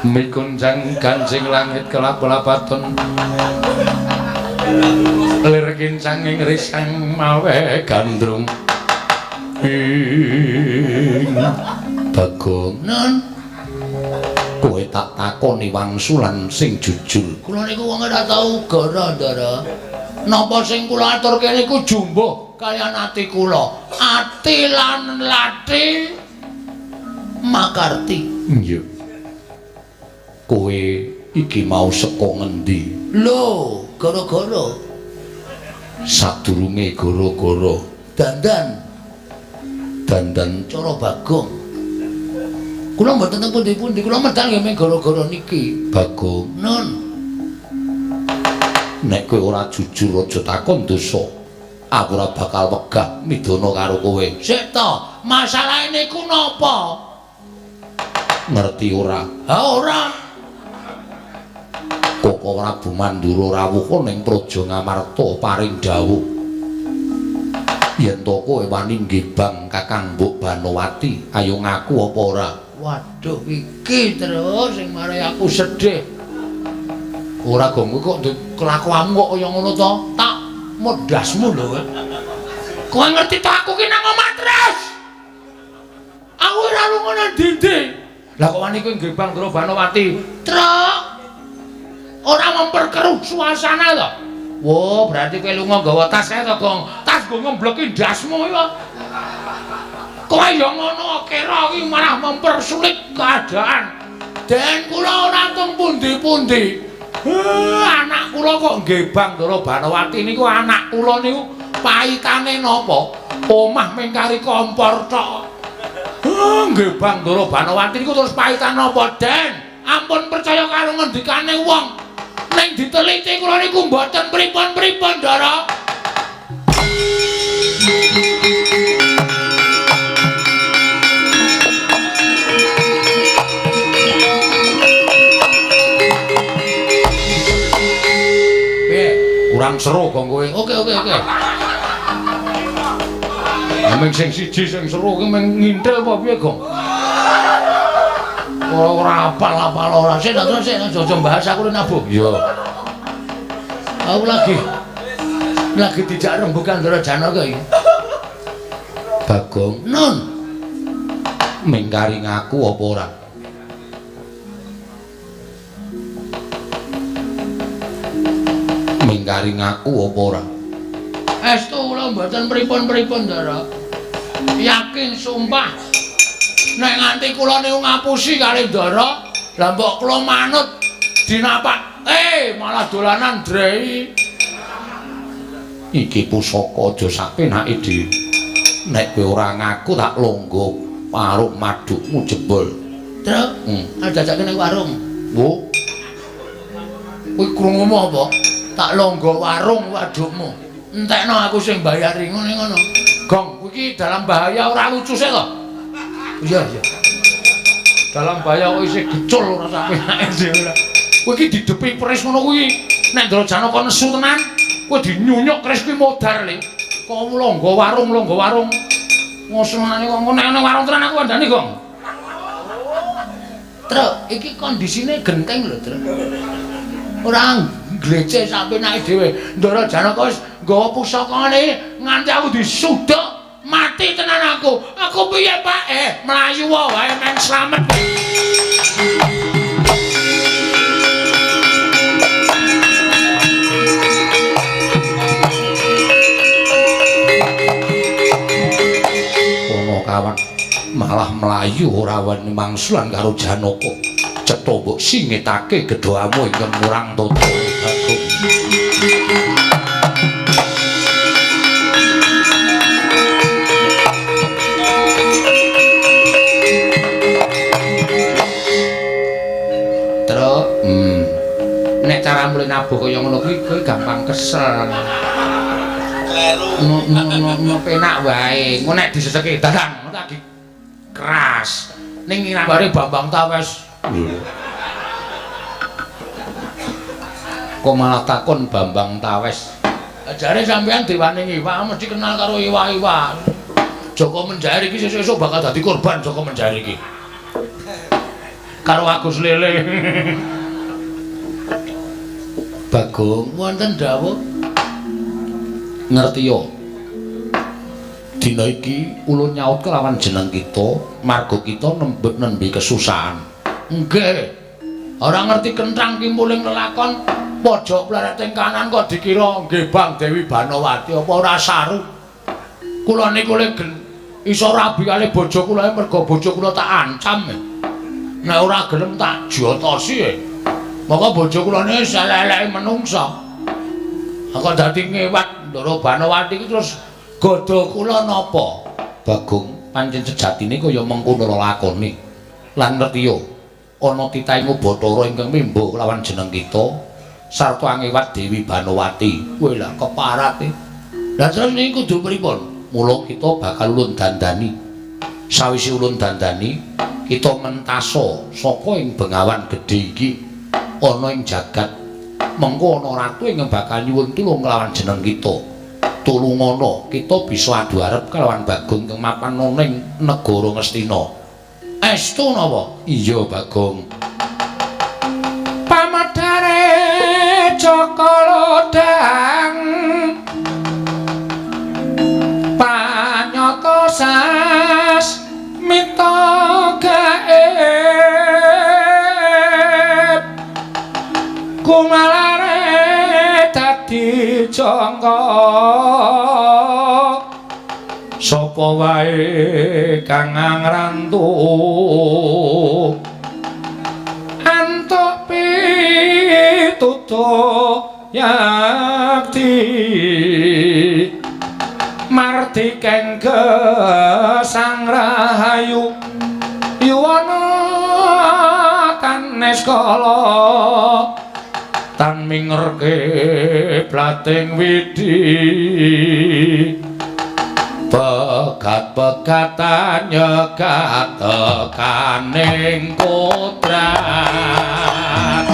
Mikunjang kancing langit kelap-kelapaton. Lir kincang ing risang mawe gandrung. Bagong, Nun. Kowe tak takoni wangsulan sing jujur. Kula niku wong ora tau gara, Ndara. Napa sing kula aturke niku jumbuh kaliyan ati kula. Ati lan lati makarti. Iya. Kowe iki mau saka ngendi? Lho, gara-gara. Sadurunge gara-gara dandan cara Bagong. Kula mboten teng pundi-pundi, kula medal nggih gara-gara niki. Bagong, Nun. Nek kowe ora jujur aja takon dosa. Aku ora bakal wegah midana karo kowe. Sik to, masalahe niku napa? Ngerti ora? Ha ora. Koko Prabu Mandura rawuh ning Praja Ngamarta paring dawuh. Yen to kowe wani nggibang Kakang Mbok Banowati, ayo ngaku apa ora? Waduh iki terus sing marai aku sedih. Ora gongku kok kelakuanmu kok kaya ngono to? Tak modasmu lho. Kowe ngerti to aku ki nang omah terus. Aku ora lunga nang ndi-ndi. Lah kok wani kowe nggibang karo Banowati? Truk. Ora memperkeruh suasana to. Wo, berarti kowe lunga nggawa tas kae to, Gong. Tas go ngembleki ndasmu iki kok. Kowe ya ngono kira iki malah mempersulit keadaan. Den kula ora teng pundi-pundi. Anak kula kok nggibang karo Banowati niku anak kula niku pahitane napa? Omah mingkari kompor tok. Nggibang karo Banowati niku terus pahitan napa, Den? Ampun percaya karo ngendikane wong. Ning diteliti kula niku mboten pripun-pripun, Ndara. kurang seru kok kowe. Oke. Meng sing siji sing seru ki meng ngintil apa piye, Gong? Ora apal-apal ora. Sik aja bahas aku nabuh. Iya. Aku lagi dijak rembugan Ndara Janaka iki. Bagong, Nun. Mingkaring aku apa ora? Mingkaring aku apa ora? Estu kula mboten pripun-pripun, Ndara. Yakin sumpah. Nek nganti kula niku ngapusi kali Ndara, lah mbok kula manut dinapak. Malah dolanan drei. Iki pusaka aja sapenake dhewe. Nek kowe ora ngaku tak longgo warung madukmu jebol. Truk, ajajake ning warung. Wo. Kowe krungu apa? Tak longgo warung wadukmu. Entekno aku sing bayari ngono. Gong, kowe iki dalam bahaya ora lucu sik to? Iya. Dalam bahaya kok isih gecul ora sapenake dhewe. Kowe iki didepi keris ngono kuwi. Nek Ndara Janaka nesu tenan, kowe dinyunyuk keris kuwi modar le. Kok longgo warung. Ngosenane kok nek warung tenan aku kandhane, Gong. Truk, iki kondisine genteng lho, Truk. Ora glece sapenake dhewe. Ndara Janaka wis nggawa pusakane nganti aku disuduk mati tenan aku. Aku piye, Pak? Mlayu wae men slamet. Ono kawan malah mlayu ora wani mangsulan karo Janaka. Cetha mbok singetake gedhamu ingkang murang tata Bagong. Truk, nek cara mulih nabuh kaya ngono kuwi kowe gampang kesel. No penak wae. Engko nek diseseke dadang lagi keras. Ning ngambare Bambang Tawes. Kok malah takon Bambang Tawes. Jare sampean dewane iwak mesti kenal karo iwak-iwak. Joko Menjari iki sesuk bakal dadi korban Joko Menjari iki. Karo Agus Lele. Bagong wonten dawuh ngertiya. Dina iki ulun nyaut kelawan jeneng kita, marga kita nembe kesusahan. Nggih. Ora ngerti kenthang ki muling lelakon pojok plereting kanan kok dikira nggih Bang Dewi Banowati apa ora saru. Kula niku le iso rabi kali bojo kula mergo bojo kula tak ancam. Nek ora gelem tak jotosi. Maka bojo kula niki seleleke menungsa. Aku dadi ngewat Ndara Banowati iki terus godho kula napa? Bagong, pancen sejatine kaya mengkono lakone. Lan ngertiya ana titahing Bathara ingkang mimba lawan jeneng kita sarta angewat Dewi Banowati. Kowe lah keparat e. Lah terus niki kudu pripun? Mula kita bakal ulun dandani. Sawise ulun dandani, kita mentaso saka ing Bengawan Gedhe iki ana ing jagat. Mengko ana ratu ingkang bakal nyuwun tulung kelawan jeneng kita. Tulungono kita bisa adu arep kelawan Bagong kang mapan ning negara Ngastina. Estu napa? Iya, Bagong. Pamedare Jaka Lodang panyata sas mita gaib kumalare dadi jangka sapa wae kang ngrantu antuk pitutur yakti martiken gesang rahayu yuwana kaneskala tan mingerke plating widi pegat-pegatan nyegat tekaning kodrat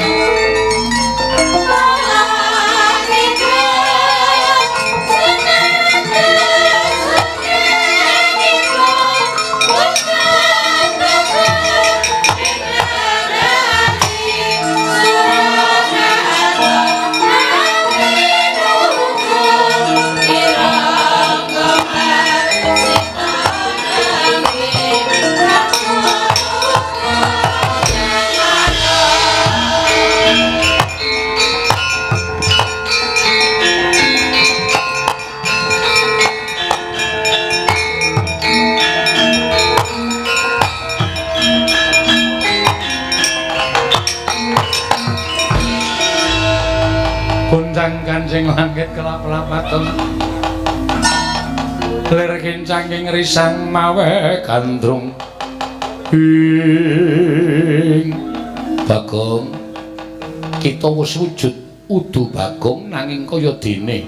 kincang kancing langit kelap-lapaten lir kincang ing risang mawe gandrung Bagong kita wis wujud udu Bagong nanging kaya dene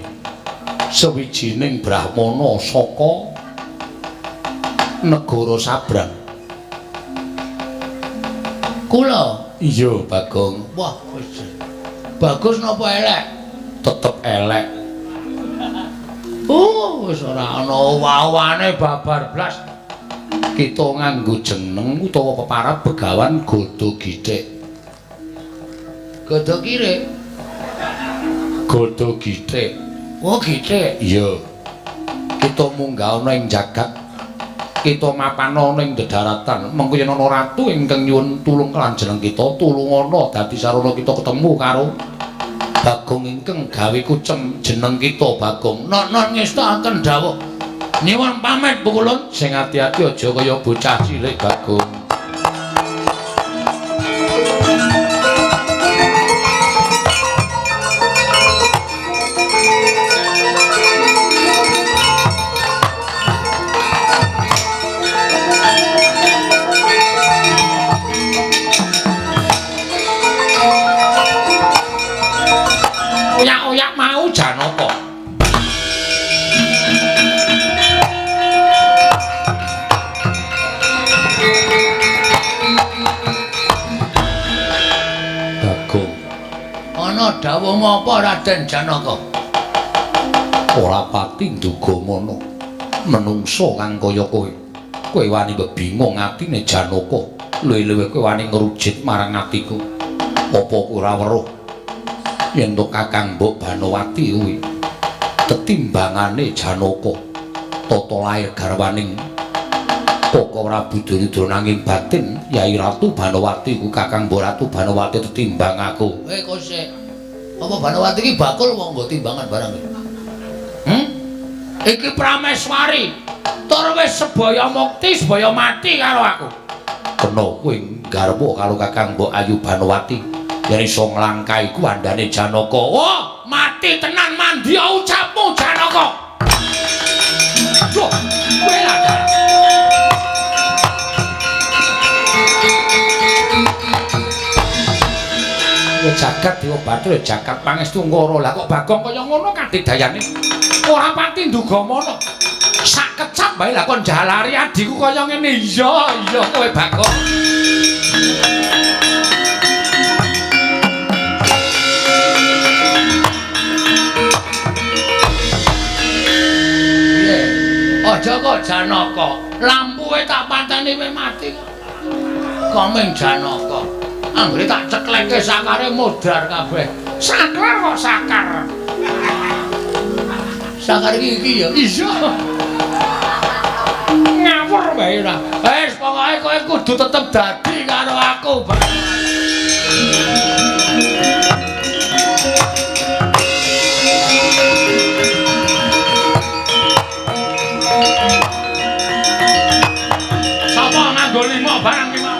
sawijining brahmana saka negara Sabrang. Kula iya Bagong. Wah wis bagus napa elek? Tetep elek. Wis ora ana wawane babar blas. Kita nganggo jeneng utawa peparab Begawan Godo Githik. Godo kire? Godo Githik. Oh Githik. Iya. Kita munggah ana ing jagat. Kita mapan ana ing dedaratan. Mengko yen ana ratu ingkang nyuwun tulung kelan jeneng kita, tulungana dadi sarana kita ketemu karo Bagong ingkang gawe kucem jeneng kita Bagong. Nek ngestaken dawuh nyuwun pamit pukulun sing ati-ati aja kaya bocah cilik Bagong. Oyak-oyak mau Janaka. Bagong. Ana dawuh ngapa Raden Janaka? Ora pati nduga mono. Menungso kang kaya kowe. Kowe wani bingung atine Janaka. Luwih-luwih kowe wani ngrujit marang atiku. Apa kowe ora weruh? Yen to Kakang Mbok Banowati kuwi tetimbangane Janaka tata lair garwaning Koko Prabu Duryudana nanging batin Yai Ratu Banowati ku Kakang Mbok Ratu Banowati tetimbang aku. Kowe sik apa Banowati iki bakul wong mbok timbangan barang iki? Iki Prameswari tur wis sebaya mukti sebaya mati karo aku. Kena kowe garwa karo Kakang Mbok Ayu Banowati. Yen iso nglangkai ku andane Janaka. Oh, mati tenan mandya ucapmu Janaka. Loh, kowe lah. Ya jagat Dewa Bathara, jagat pangestu ngoro. Lah kok Bagong kaya ngono kadidayane. Ora pati nduga mono. Sak kecap bae lah kon jalari adiku kaya ngene. Iya, iya kowe Bagong. Aja kok Janaka, lampuhe tak panteni kowe mati. Komeng Janaka. Anggere tak ceklekke sakare modar kabeh. Sakar kok sakar. Sakar iki ya. Iya. Ngawur wae ora. Wis pokoke kowe kudu tetep dadi karo aku. Lima barang lima.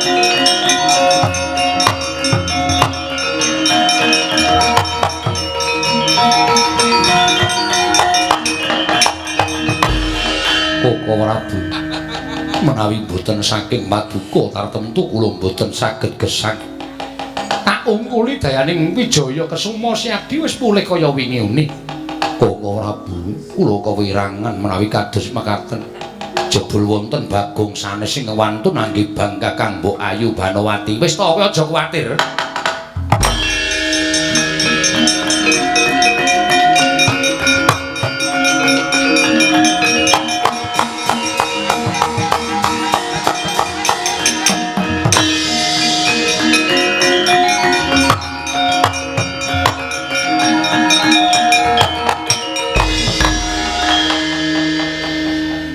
Koko Prabu menawi boten saking Paduka tartemtu kula boten saged gesang. Tak ungkuli dayaning Wijaya Kesuma Siadi wis pulih kaya wingi-uni. Koko Prabu kula kewirangan menawi kados mekaten. Jebul wonten Bagong sanes sing wantun anggibang Kakang Mbok Ayu Banowati. Wis to kowe aja kuwatir.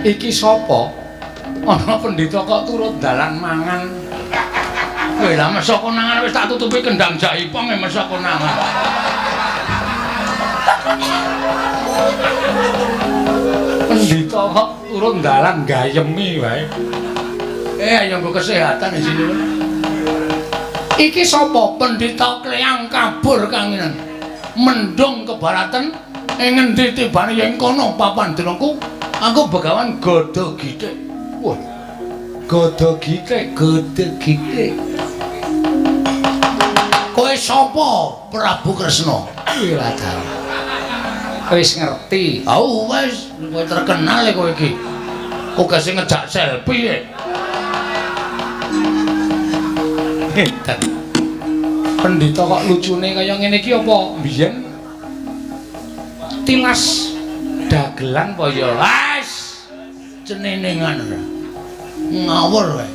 Iki sapa? Ana pendhita kok turut dalan mangan. Kowe lah mesa konangan wis tak tutupi kendang jaipong e mesa konangan. Pendhita kok turut dalan gayemi wae. Ayo nggo kesehatan di sini. Iki sapa? Pendhita Klyang Kabur kangenan. mendung kebaratan ing ngendi tibane yen kono papan dinaku aku begawan godho githik. Wah. Godho githik. Kowe sapa Prabu Kresna? Wiladar. Wis ngerti. Oh wis, kowe terkenal kowe iki. Kok sing ngejak selfie ya? Hedan. Pendhita kok lucune kaya ngene iki apa mbiyen tilas dagelan apa ya? Wis ceneningan ora. Ngawur wae.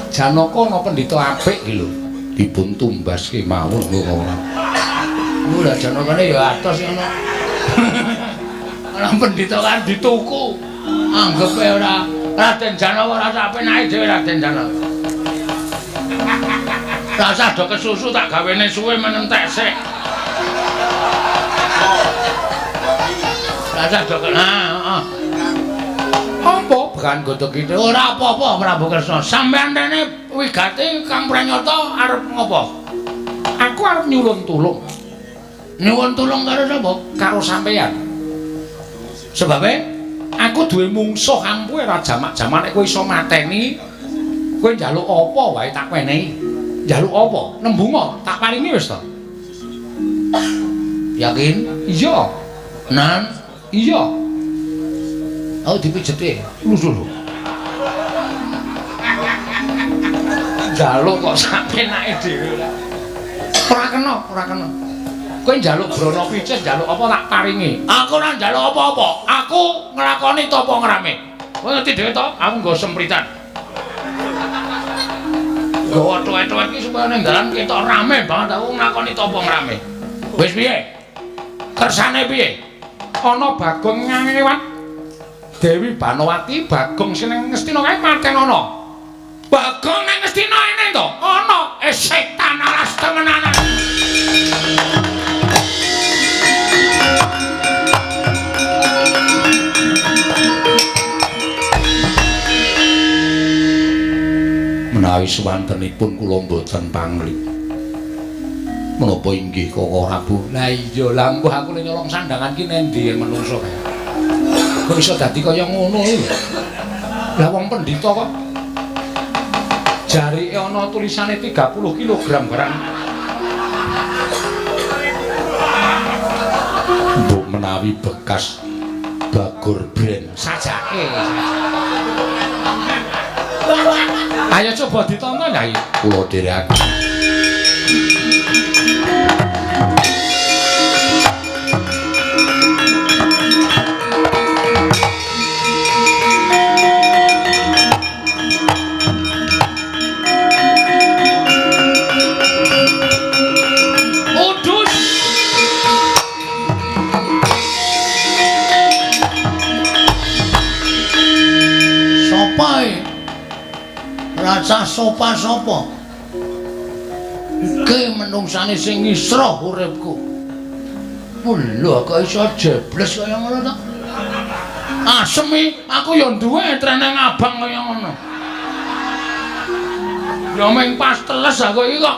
Janaka ana pendhita apik iki lho. Dipun tumbaske mawon lho ora. Ora janakane ya atos ngono. Ana pendhita kan dituku. Anggep ora Raden Janaka ora sak penake dhewe Raden Janaka. Rasa do kesusu tak gawene suwe menentek sik. Rasa do heeh. Apa bukan godhog iki? Ora apa-apa Prabu Kresna. Sampeyan rene wigati Kang Pranyata arep ngopo? Aku arep nyuwun tulung. Nyuwun tulung karo sapa? Karo sampeyan. Sebabe aku duwe mungsuh kang kowe ora jamak-jamak nek kowe iso mateni. Kowe njaluk apa wae tak wenehi. Njaluk apa? Nembunga tak paringi wis to. Yakin? Iya. Nan, iya. Aku dipijeti. Lho. Njaluk kok sak penake dhewe. Ora kena. Kowe njaluk brana picis, njaluk apa tak paringi. Aku ora njaluk apa-apa. Aku nglakoni tapa ngrame. Kowe ngerti dhewe to? Aku nggo sempritan. Gawa tuwek-tuwek iki supaya ning dalan ketok rame banget aku nglakoni tapa ngrame. Wis piye? Kersane piye? Ana Bagong Ngewat. Dewi Banowati, Bagong sing ning Ngastina kae manten ana. Bagong ning Ngastina ene to? Ana. Setan alas temenanan. Menawi suwantenipun kula mboten pangling. Menapa inggih Koko Prabu? Lah iya, lah mbuh aku le nyolong sandangan ki nendi menungso kae. Kok iso dadi kaya ngono iki? Lah wong pendhita kok jarike ana tulisane 30 kg barang. Mbok menawi bekas Bagor brand sajake. Ayo coba ditonton Nyai. Kula dherekaken. Udus. Sopai. Rasa sopa-sopa iki menungsane sing ngisra uripku. Lho kok iso jebles kaya ngono to? Asemi aku ya duwe treneng abang kaya ngono. Ya ming pas teles aku iki kok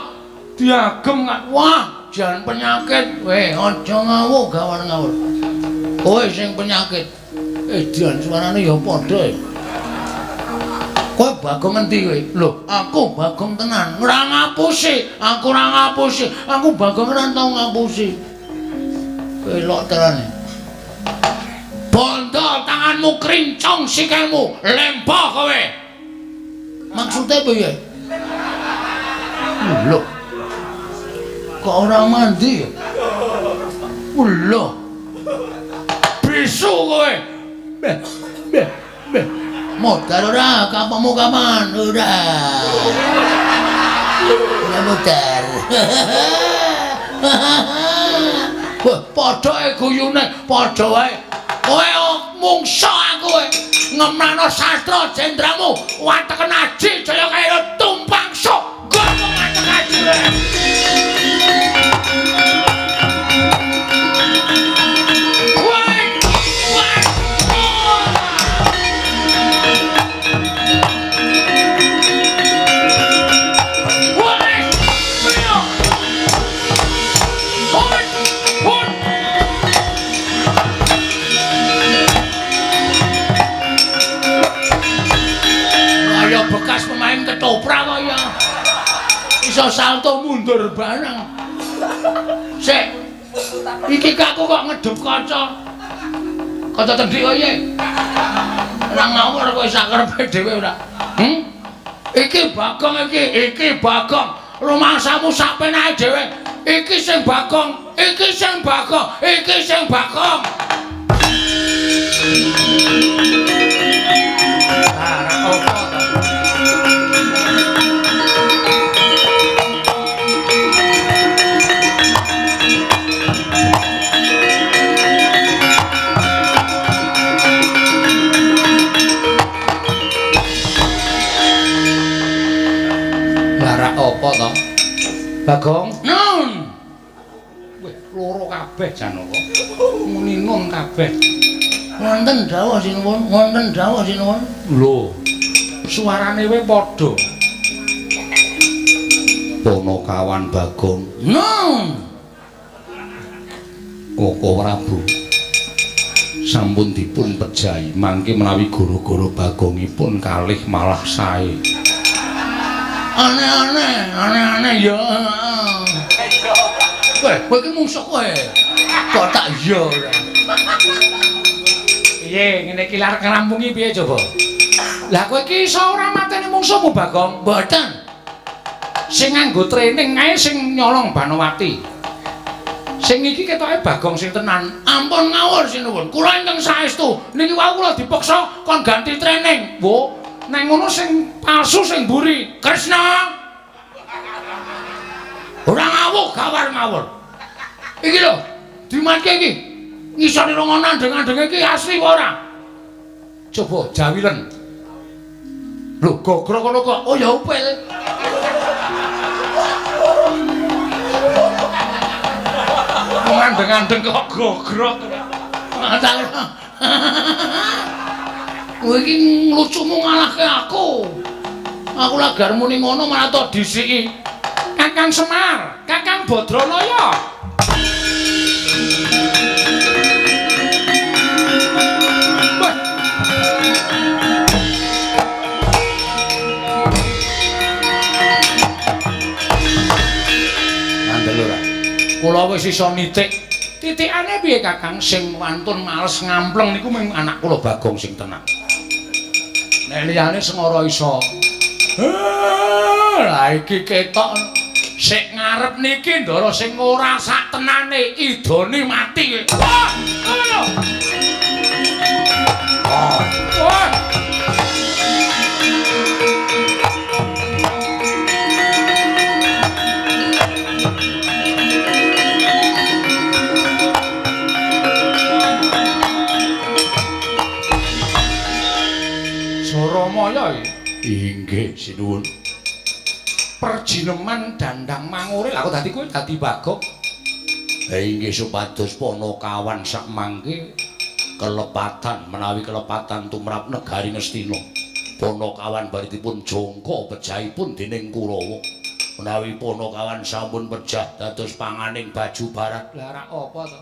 diagem kok. Wah, jan penyakit. Weh, aja ngawur gawar-ngawur. Kowe sing penyakit. Dian suarane ya padha. Kowe Bagong ngendi kowe? Lho, aku Bagong tenan. Ora ngapusi, aku ora ngapusi. Aku Bagong ora tau ngapusi. Kowe lok terane. Bondo tanganmu krincong sikilmu, lempoh kowe. Maksude piye? Lho. Kok ora mandi? Lho. Bisu kowe. Beh. Modal ora, kapamu kapan? Ora. Ora modal. Wah, padha guyune, padha wae. Kowe mungsa aku kowe. Ngemrano sastra jendramu, wateken aji jaya kaya tumpang sok. Ngomong wateken aji. iso salto mundur bareng. Sik. Iki kakku kok ngedep kaca. Kaca tendhik kok ye. Ora ngawur kowe sak karepe dhewe ora. Iki Bagong iki Bagong. Rumangsamu sak penake dhewe. Iki sing Bagong, iki sing Bagong, iki sing Bagong. Ora apa to. Apa to? Bagong? Nun. Weh, loro kabeh Janaka. Muni nun kabeh. Wonten dawuh sinuwun, wonten dawuh sinuwun. Lho. Suarane wae padha. Ponokawan Bagong. Nun. Koko Prabu. Sampun dipun pejahi mangke menawi gara-gara Bagongipun kalih malah sae. Aneh-aneh ya. Kowe iki mungsuh kowe. Kok tak iya ora. Piye ngene iki larek ngrampungi piye coba? Lah kowe iki iso ora mateni mungsuhmu Bagong? Mboten. Sing nganggo training ae sing nyolong Banowati. Sing iki ketoke Bagong sing tenan. Ampun ngawur sinuwun. Kula ingkang saestu niki wau kula dipaksa kon ganti training. Wo neng ngono sing palsu sing mburi Kresna ora ngawuk gawar ngawur iki lho dimanke iki ngisor rongonan dengan iki asli apa ora coba jawilen lho gogro kono kok oh ya upil ngandeng-ngandeng kok gogro kowe iki lucumu ngalahke aku. Aku lagi arep muni ngono malah tok disiki. Kakang Semar, Kakang Badranaya. Wah. Ngandel ora. Kula wis iso nitik. Titikane piye Kakang sing wantun males ngampleng niku mung anak kula Bagong sing tenang. Nek liyane Semara iso. Lah iki ketok sik ngarep niki ndara sing ora sak tenane idone mati. Wah, ngono. Wah. Suramaya inggih sinuwun. Perjineman Dandang Mangure lha kok dadi kowe dadi Bagong. Ha inggih supados Ponokawan sak mangke kelepatan menawi kelepatan tumrap negari Ngastina. Ponokawan baritipun jangka pejahipun dening Kurawa. Menawi Ponokawan sampun pejah dados panganing baju barat. Lah rak apa to?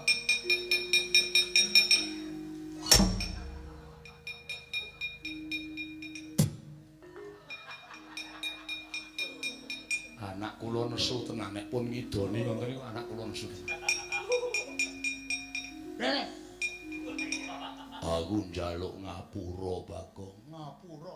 Anak kula nesu tenan nek pun ngidoni ngoten niku anak kula nesu. Rene. Aku njaluk ngapura Bagong, ngapura.